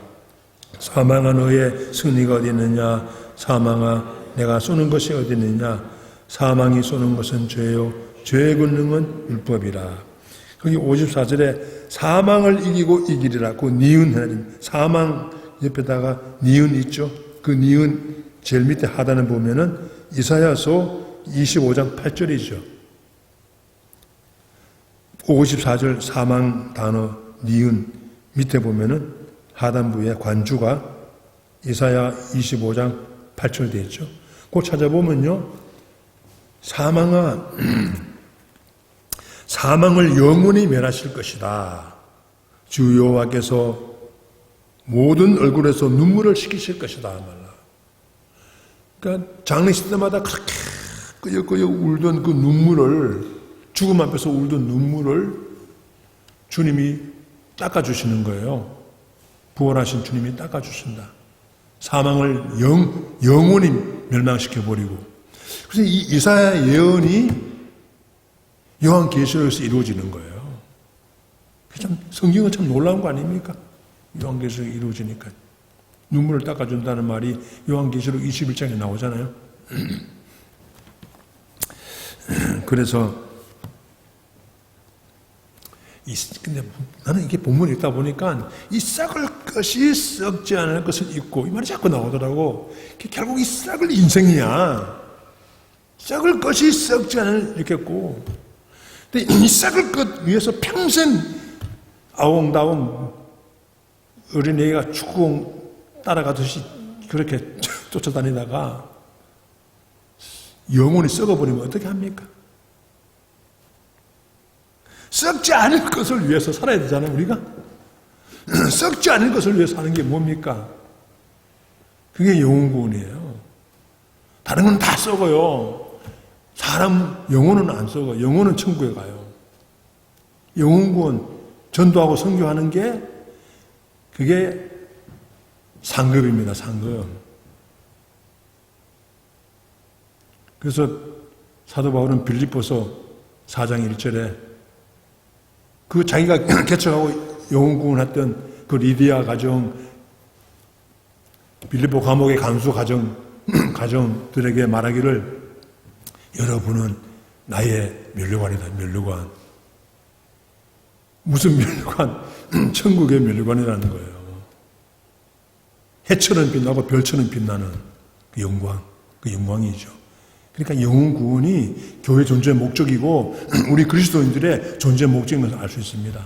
A: 사망아, 너의 승리가 어디 있느냐? 사망아, 내가 쏘는 것이 어디 있느냐? 사망이 쏘는 것은 죄요, 죄의 권능은 율법이라. 거기 54절에 사망을 이기고 이기리라. 그 니은 하나님, 사망 옆에다가 니은 있죠? 그 니은 제일 밑에 하단에 보면은 이사야서 25장 8절이죠. 54절 사망 단어 니은 밑에 보면은 하단부에 관주가 이사야 25장 8절 되어 있죠. 그거 찾아보면요. 사망아, 사망을 영원히 멸하실 것이다. 주 여호와께서 모든 얼굴에서 눈물을 식히실 것이다. 말라. 그러니까 장례식 때마다 그렇게 끄역끄역 울던 그 눈물을, 죽음 앞에서 울던 눈물을 주님이 닦아주시는 거예요. 부활하신 주님이 닦아주신다. 사망을 영원히 멸망시켜버리고. 그래서 이 이사야 예언이 요한계시록에서 이루어지는 거예요. 참 성경은 참 놀라운 거 아닙니까? 요한계시록이 이루어지니까. 눈물을 닦아준다는 말이 요한계시록 21장에 나오잖아요. 그래서 근데 나는 이게 본문을 읽다 보니까 이 썩을 것이 썩지 않을 것을 잊고 이 말이 자꾸 나오더라고. 결국 이 썩을 인생이야. 썩을 것이 썩지 않을 읽겠고. 근데 이 썩을 것 위해서 평생 아웅다웅 어린애가 축구공 따라가듯이 그렇게 쫓아다니다가 영혼이 썩어버리면 어떻게 합니까? 썩지 않을 것을 위해서 살아야 되잖아요, 우리가. 썩지 않을 것을 위해서 사는 게 뭡니까? 그게 영혼구원이에요. 다른 건 다 썩어요. 사람 영혼은 안 썩어. 영혼은 천국에 가요. 영혼구원, 전도하고 선교하는 게 그게 상급입니다. 상급. 그래서 사도 바울은 빌립보서 4장 1절에 그 자기가 개척하고 영혼구원했던 그 리디아 가정, 빌립보 감옥의 간수 가정들에게 말하기를 여러분은 나의 면류관이다. 면류관. 무슨 면류관? 천국의 면류관이라는 거예요. 해처럼 빛나고 별처럼 빛나는 그 영광, 그 영광이죠. 그러니까 영혼 구원이 교회 존재 목적이고 우리 그리스도인들의 존재 목적인 것을 알 수 있습니다.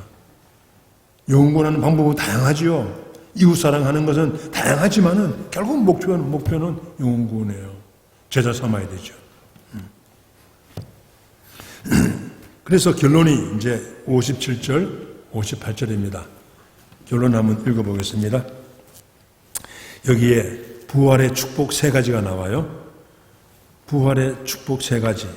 A: 영혼 구원하는 방법은 다양하지요. 이웃 사랑하는 것은 다양하지만은 결국 목표는 영혼 구원이에요. 제자 삼아야 되죠. 그래서 결론이 이제 57절, 58절입니다. 결론 한번 읽어보겠습니다. 여기에 부활의 축복 세 가지가 나와요. 부활의 축복 세 가지.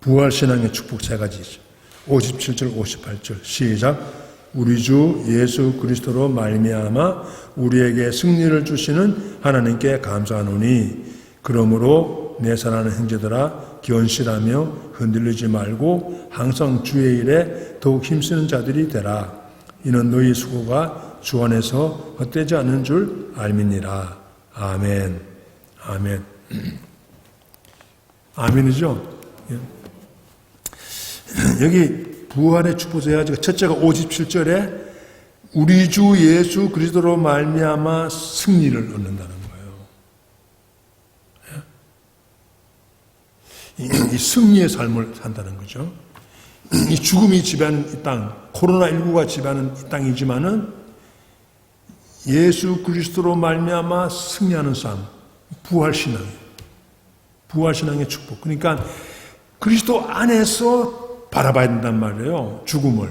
A: 부활신앙의 축복 세 가지죠. 57절, 58절. 시작. 우리 주 예수 그리스도로 말미암아 우리에게 승리를 주시는 하나님께 감사하노니 그러므로 내 사랑하는 형제들아 견실하며 흔들리지 말고 항상 주의 일에 더욱 힘쓰는 자들이 되라. 이는 너희 수고가 주 안에서 헛되지 않는 줄 알미니라. 아멘. 아멘. 아멘이죠? 여기 부활의 축복을 해가지고 첫째가 57절에 우리 주 예수 그리스도로 말미암아 승리를 얻는다는 거예요. 이 승리의 삶을 산다는 거죠. 이 죽음이 지배하는 이 땅, 코로나19가 지배하는 이 땅이지만은 예수 그리스도로 말미암아 승리하는 삶, 부활신앙이에요. 부활신앙의 축복. 그러니까 그리스도 안에서 바라봐야 된단 말이에요. 죽음을.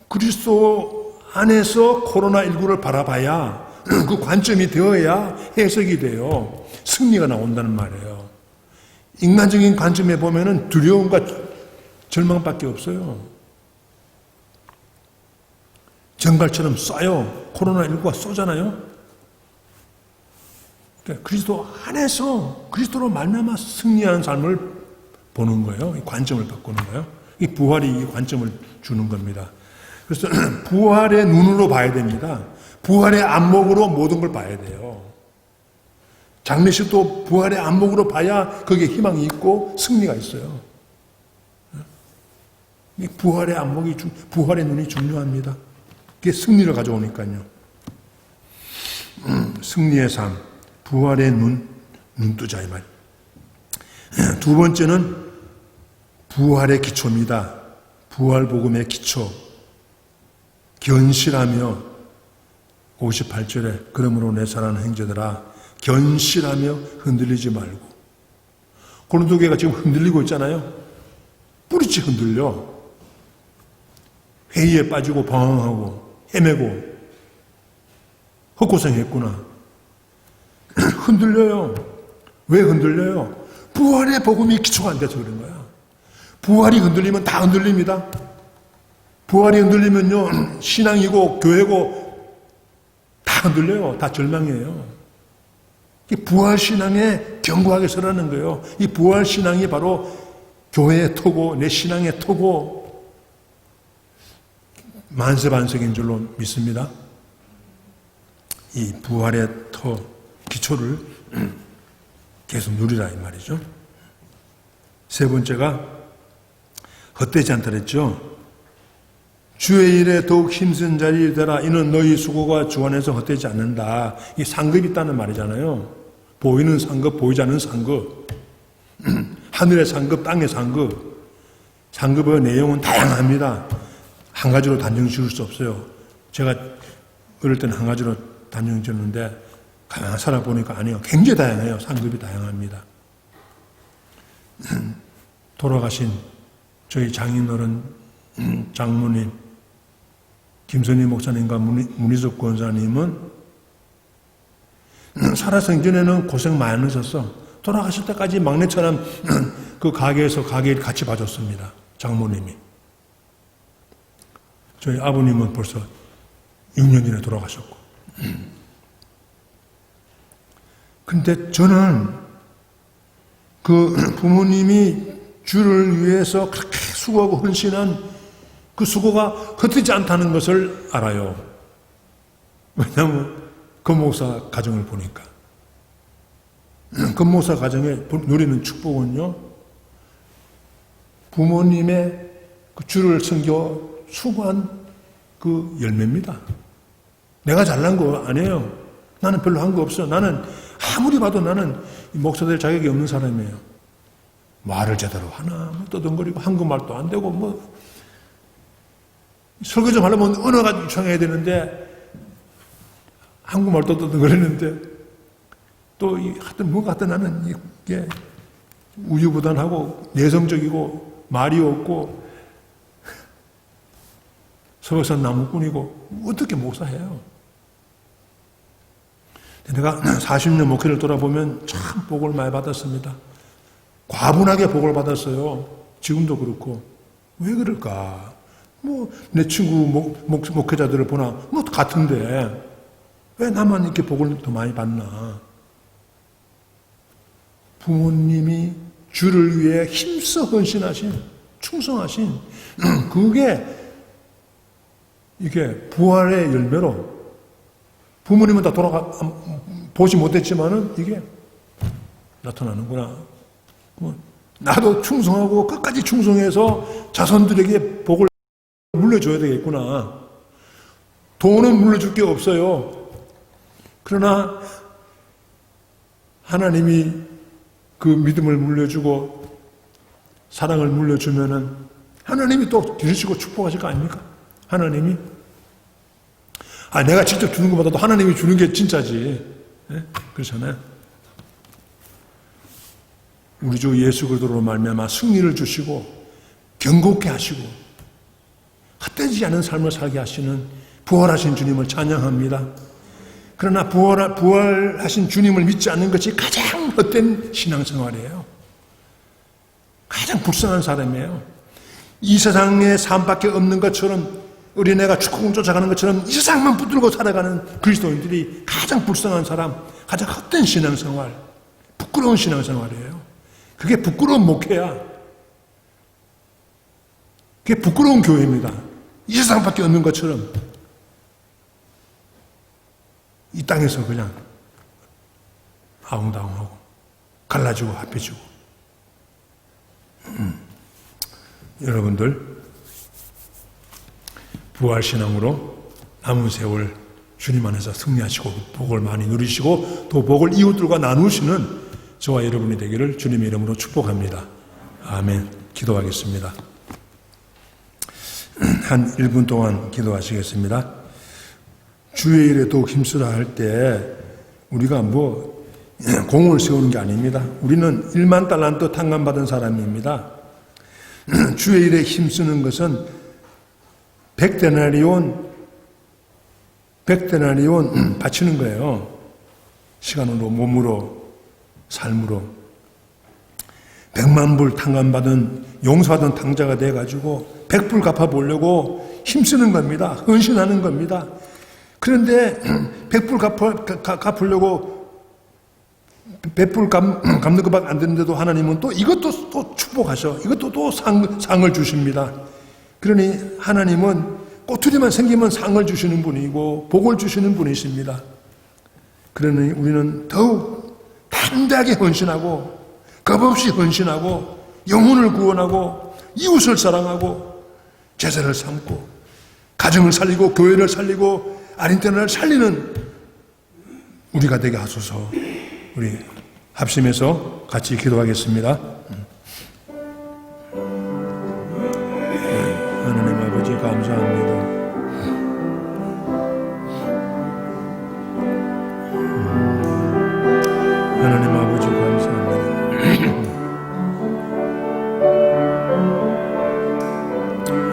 A: 그리스도 안에서 코로나19를 바라봐야 그 관점이 되어야 해석이 돼요. 승리가 나온다는 말이에요. 인간적인 관점에 보면은 두려움과 절망밖에 없어요. 정갈처럼 쏴요. 코로나19가 쏘잖아요. 그러니까 그리스도 안에서 그리스도로 말미암아 승리하는 삶을 보는 거예요. 이 관점을 바꾸는 거예요. 이 부활이 이 관점을 주는 겁니다. 그래서 부활의 눈으로 봐야 됩니다. 부활의 안목으로 모든 걸 봐야 돼요. 장례식도 부활의 안목으로 봐야 거기에 희망이 있고 승리가 있어요. 이 부활의 안목이, 부활의 눈이 중요합니다. 그게 승리를 가져오니까요. 승리의 삶, 부활의 눈뜨자 이 말. 두 번째는 부활의 기초입니다. 부활복음의 기초. 견실하며 58절에 그러므로 내 사랑하는 형제들아 견실하며 흔들리지 말고. 고린도 교회가 지금 흔들리고 있잖아요. 뿌리치 흔들려. 회의에 빠지고 방황하고 헤매고 헛고생했구나. 흔들려요. 왜 흔들려요? 부활의 복음이 기초가 안 돼서 그런 거야. 부활이 흔들리면 다 흔들립니다. 부활이 흔들리면요, 신앙이고 교회고 다 흔들려요. 다 절망이에요. 이 부활신앙에 견고하게 서라는 거예요. 이 부활신앙이 바로 교회의 토고, 내 신앙의 토고, 만세반석인 줄로 믿습니다. 이 부활의 토, 기초를 계속 누리라 이 말이죠. 세 번째가 헛되지 않다 그랬죠. 주의 일에 더욱 힘쓴 자리 되라. 이는 너희 수고가 주 안에서 헛되지 않는다. 이 상급이 있다는 말이잖아요. 보이는 상급, 보이지 않는 상급. 하늘의 상급, 땅의 상급. 상급의 내용은 다양합니다. 한 가지로 단정 지을 수 없어요. 제가 어릴 때는 한 가지로 단정 지었는데 가만히 살아보니까 아니요. 굉장히 다양해요. 상급이 다양합니다. 돌아가신 저희 장인어른 장모님 김선희 목사님과 문희석 권사님은 살아생전에는 고생 많으셨어. 돌아가실 때까지 막내처럼 그 가게에서 가게를 같이 봐줬습니다. 장모님이. 저희 아버님은 벌써 6년 전에 돌아가셨고. 근데 저는 그 부모님이 주를 위해서 그렇게 수고하고 헌신한 그 수고가 헛되지 않다는 것을 알아요. 왜냐하면 건목사 가정을 보니까. 건목사 가정에 누리는 축복은요, 부모님의 그 주를 섬겨 수고한 그 열매입니다. 내가 잘난 거 아니에요. 나는 별로 한 거 없어. 나는 아무리 봐도 나는 목사 될 자격이 없는 사람이에요. 말을 제대로 하나, 뭐 떠듬거리고 한국말도 안 되고, 뭐 설교 좀 하려면 언어가 유창해야 되는데 한국말도 떠듬거리는데 또 하여튼 뭔가 하여튼 나는 이게 우유부단하고 내성적이고 말이 없고 서백산 나무꾼이고 어떻게 목사해요? 내가 40년 목회를 돌아보면 참 복을 많이 받았습니다. 과분하게 복을 받았어요. 지금도 그렇고. 왜 그럴까? 뭐 내 친구 목회자들을 보나 뭐 같은데 왜 나만 이렇게 복을 더 많이 받나? 부모님이 주를 위해 힘써 헌신하신, 충성하신 그게 이게 부활의 열매로 부모님은 다 보지 못했지만은 이게 나타나는구나. 나도 충성하고 끝까지 충성해서 자손들에게 복을 물려줘야 되겠구나. 돈은 물려줄 게 없어요. 그러나 하나님이 그 믿음을 물려주고 사랑을 물려주면은 하나님이 또 기르시고 축복하실 거 아닙니까? 하나님이. 내가 직접 주는 것보다도 하나님이 주는 게 진짜지. 네? 그렇잖아요. 우리 주 예수 그리스도로 말미암아 승리를 주시고 견고케 하시고 헛되지 않은 삶을 살게 하시는 부활하신 주님을 찬양합니다. 그러나 부활하신 주님을 믿지 않는 것이 가장 헛된 신앙생활이에요. 가장 불쌍한 사람이에요. 이 세상에 삶밖에 없는 것처럼 어린애가 축구공 쫓아가는 것처럼 이 세상만 붙들고 살아가는 그리스도인들이 가장 불쌍한 사람, 가장 헛된 신앙생활, 부끄러운 신앙생활이에요. 그게 부끄러운 목회야. 그게 부끄러운 교회입니다. 이 세상밖에 없는 것처럼 이 땅에서 그냥 아웅다웅하고 갈라지고 합해지고. 여러분들 부활신앙으로 남은 세월 주님 안에서 승리하시고 복을 많이 누리시고 또 복을 이웃들과 나누시는 저와 여러분이 되기를 주님의 이름으로 축복합니다. 아멘. 기도하겠습니다. 한 1분 동안 기도하시겠습니다. 주의 일에 더욱 힘쓰라 할 때 우리가 뭐 공을 세우는 게 아닙니다. 우리는 1만 달란트 탕감받은 사람입니다. 주의 일에 힘쓰는 것은 100데나리온 바치는 거예요. 시간으로, 몸으로, 삶으로. 100만 불 탕감받은 용서받은 탕자가 돼가지고 100불 갚아보려고 힘쓰는 겁니다. 헌신하는 겁니다. 그런데 100불 갚으려고 100불 갚는 것밖에 안 되는데도 하나님은 또 이것도 또 축복하셔. 이것도 또 상을 주십니다. 그러니 하나님은 꼬투리만 생기면 상을 주시는 분이고 복을 주시는 분이십니다. 그러니 우리는 더욱 담대하게 헌신하고 겁없이 헌신하고 영혼을 구원하고 이웃을 사랑하고 제사를 삼고 가정을 살리고 교회를 살리고 아린테나를 살리는 우리가 되게 하소서. 우리 합심해서 같이 기도하겠습니다. 하나님 아버지 감사합니다. 하나님 아버지 감사합니다.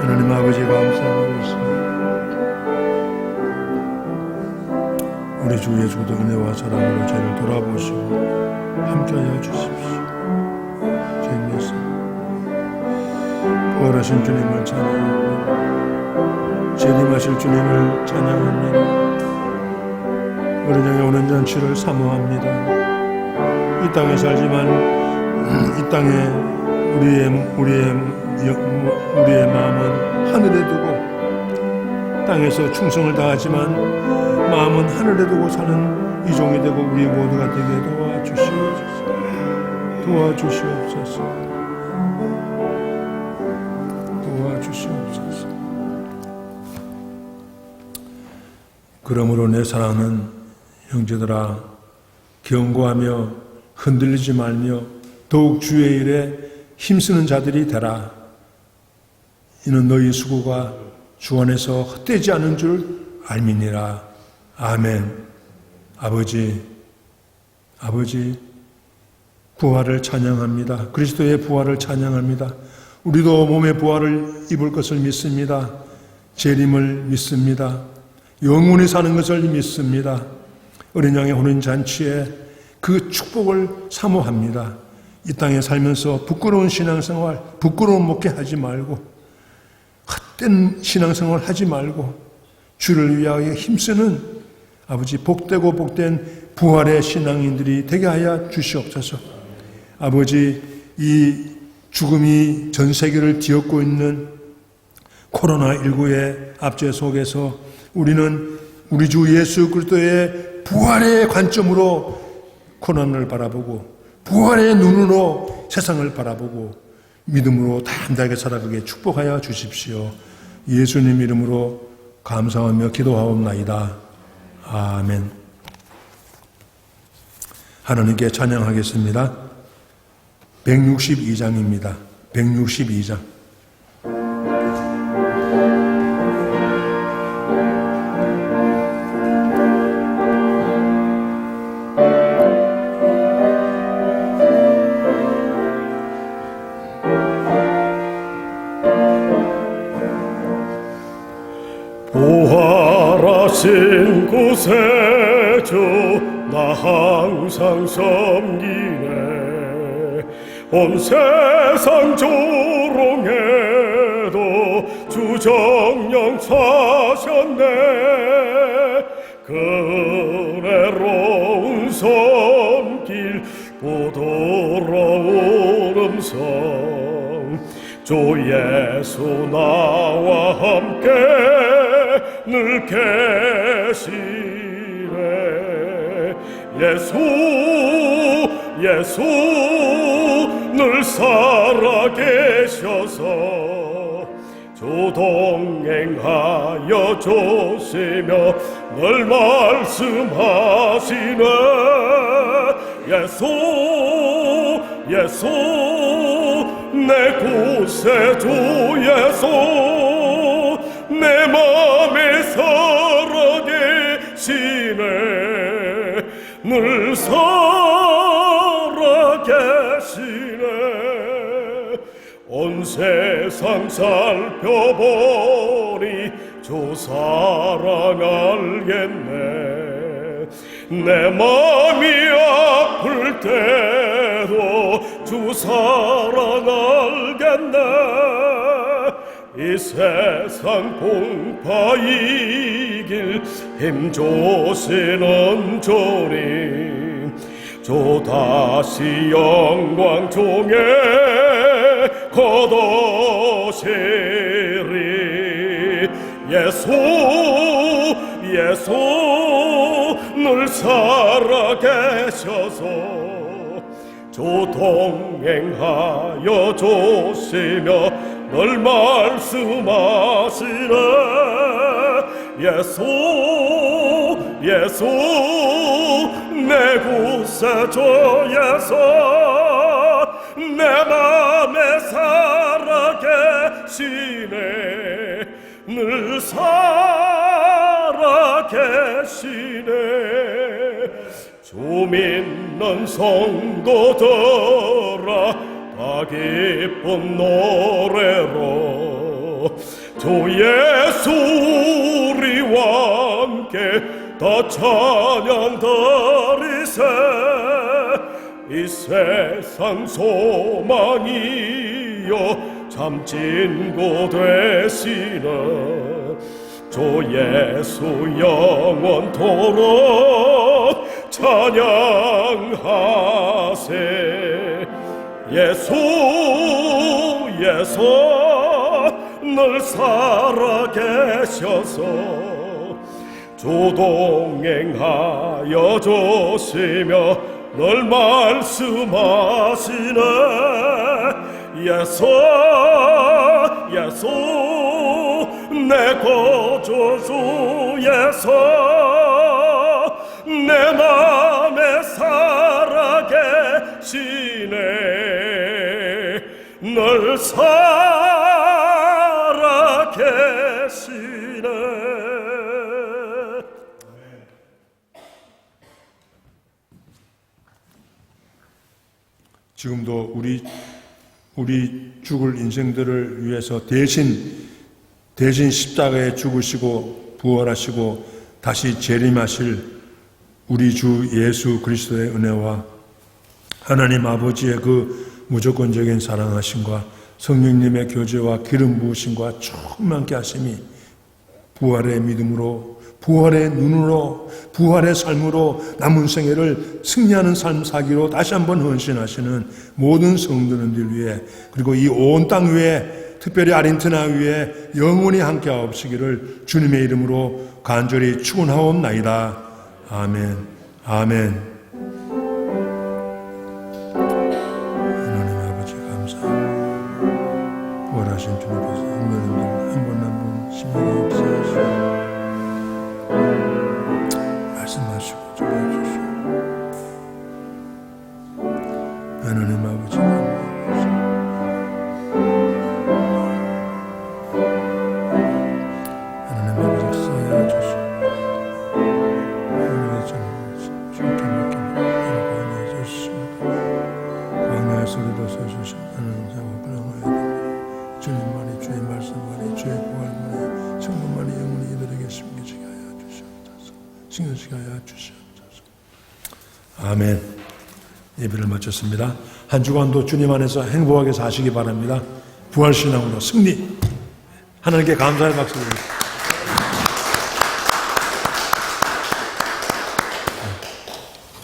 A: 하나님 아버지 감사하고 있습니다. 우리 주 예수 그리스도 은혜와 사랑으로 저를 돌아보시고 함께하여 주십시오. 저희 말씀 부활하신 주님을 찬양하고 재림하실 주님을 찬양합니다. 어린 양의 오는 잔치를 사모합니다. 이 땅에 살지만 이 땅에 우리의 마음은 하늘에 두고, 땅에서 충성을 다하지만 마음은 하늘에 두고 사는 이종이 되고 우리 모두가 되게 도와주시옵소서. 그러므로 내 사랑하는 형제들아, 경고하며 흔들리지 말며 더욱 주의 일에 힘쓰는 자들이 되라. 이는 너희 수고가 주 안에서 헛되지 않은 줄 알미니라. 아멘. 아버지, 부활을 찬양합니다. 그리스도의 부활을 찬양합니다. 우리도 몸의 부활을 입을 것을 믿습니다. 재림을 믿습니다. 영원히 사는 것을 믿습니다. 어린 양의 혼인 잔치에 그 축복을 사모합니다. 이 땅에 살면서 부끄러운 신앙생활, 부끄러운 목회하지 말고, 헛된 신앙생활 하지 말고 주를 위하여 힘쓰는 아버지, 복되고 복된 부활의 신앙인들이 되게 하여 주시옵소서. 아버지, 이 죽음이 전 세계를 뒤엎고 있는 코로나19의 압제 속에서 우리는 우리 주 예수 그리스도의 부활의 관점으로 코로나를 바라보고, 부활의 눈으로 세상을 바라보고 믿음으로 담대하게 살아가게 축복하여 주십시오. 예수님 이름으로 감사하며 기도하옵나이다. 아멘. 하나님께 찬양하겠습니다. 162장입니다. 162장.
B: 부활하신 곳에 주 나 항상 섬기네. 온 세상 조롱해도 주 정령 사셨네. 그래로운 손길 보도로운 음성, 주 예수 나와 함께 늘 계시네. 예수 늘 살아계셔서 주 동행하여 주시며 늘 말씀하시네. 예수 내 구세주 예수 내 맘에 살아계시네. 늘 살아계시네. 온 세상 살펴보니 주 사랑 알겠네. 내 맘이 아플 때도 주 사랑 알겠네. 이 세상 공파 이길 힘 주시는 주님, 주 다시 영광 중에 거두시리. 예수 늘 살아계셔서 주 동행하여 주시며 늘 말씀하시네. 예수 내 구세주 예수 내 맘에 살아계시네. 늘 살아계시네. 주 믿는 성도들아 다 기쁜 노래로 주 예수 우리와 함께 다 찬양 드리세. 이 세상 소망이여 참 진고 되시는 주 예수 영원토록 찬양하세. 예수 예수 늘 살아계셔서 주 동행하여 주시며 늘 말씀하시네. 예수 예수 내 구주주 예수 내 맘에 살아계시네. 늘 살아계시네.
A: 지금도 우리 죽을 인생들을 위해서 대신 십자가에 죽으시고 부활하시고 다시 재림하실 우리 주 예수 그리스도의 은혜와 하나님 아버지의 그 무조건적인 사랑하심과 성령님의 교제와 기름 부으심과 충만케 하심이 부활의 믿음으로, 부활의 눈으로, 부활의 삶으로 남은 생애를 승리하는 삶 사기로 다시 한번 헌신하시는 모든 성도님들 위해, 그리고 이 온 땅 위에, 특별히 아르헨티나 위에 영원히 함께 하옵시기를 주님의 이름으로 간절히 축원하옵나이다. 아멘. 아멘. 하나님 아버지 감사합니다. 부활하신 주님께서 한 번 한 번 심하게 역사하시고 말씀하시고 전해 주시고 하나님 아버지 하나님 아버지 역사하여 주시고 하나님의 전에 주께 맡깁니다. 광야에 주시옵소서. 광야에서도 서주신 하나님 자고 그랑하여 주님만이 주의 말씀만이 주의 부활만이 성도만이 영원히 이들에게 숨기시게 하여 주시옵소서. 승리시게 하여 주시옵소서. 아멘. 예배를 마쳤습니다. 한 주간도 주님 안에서 행복하게 사시기 바랍니다. 부활신앙으로 승리. 하나님께 감사의 박수 드립니다.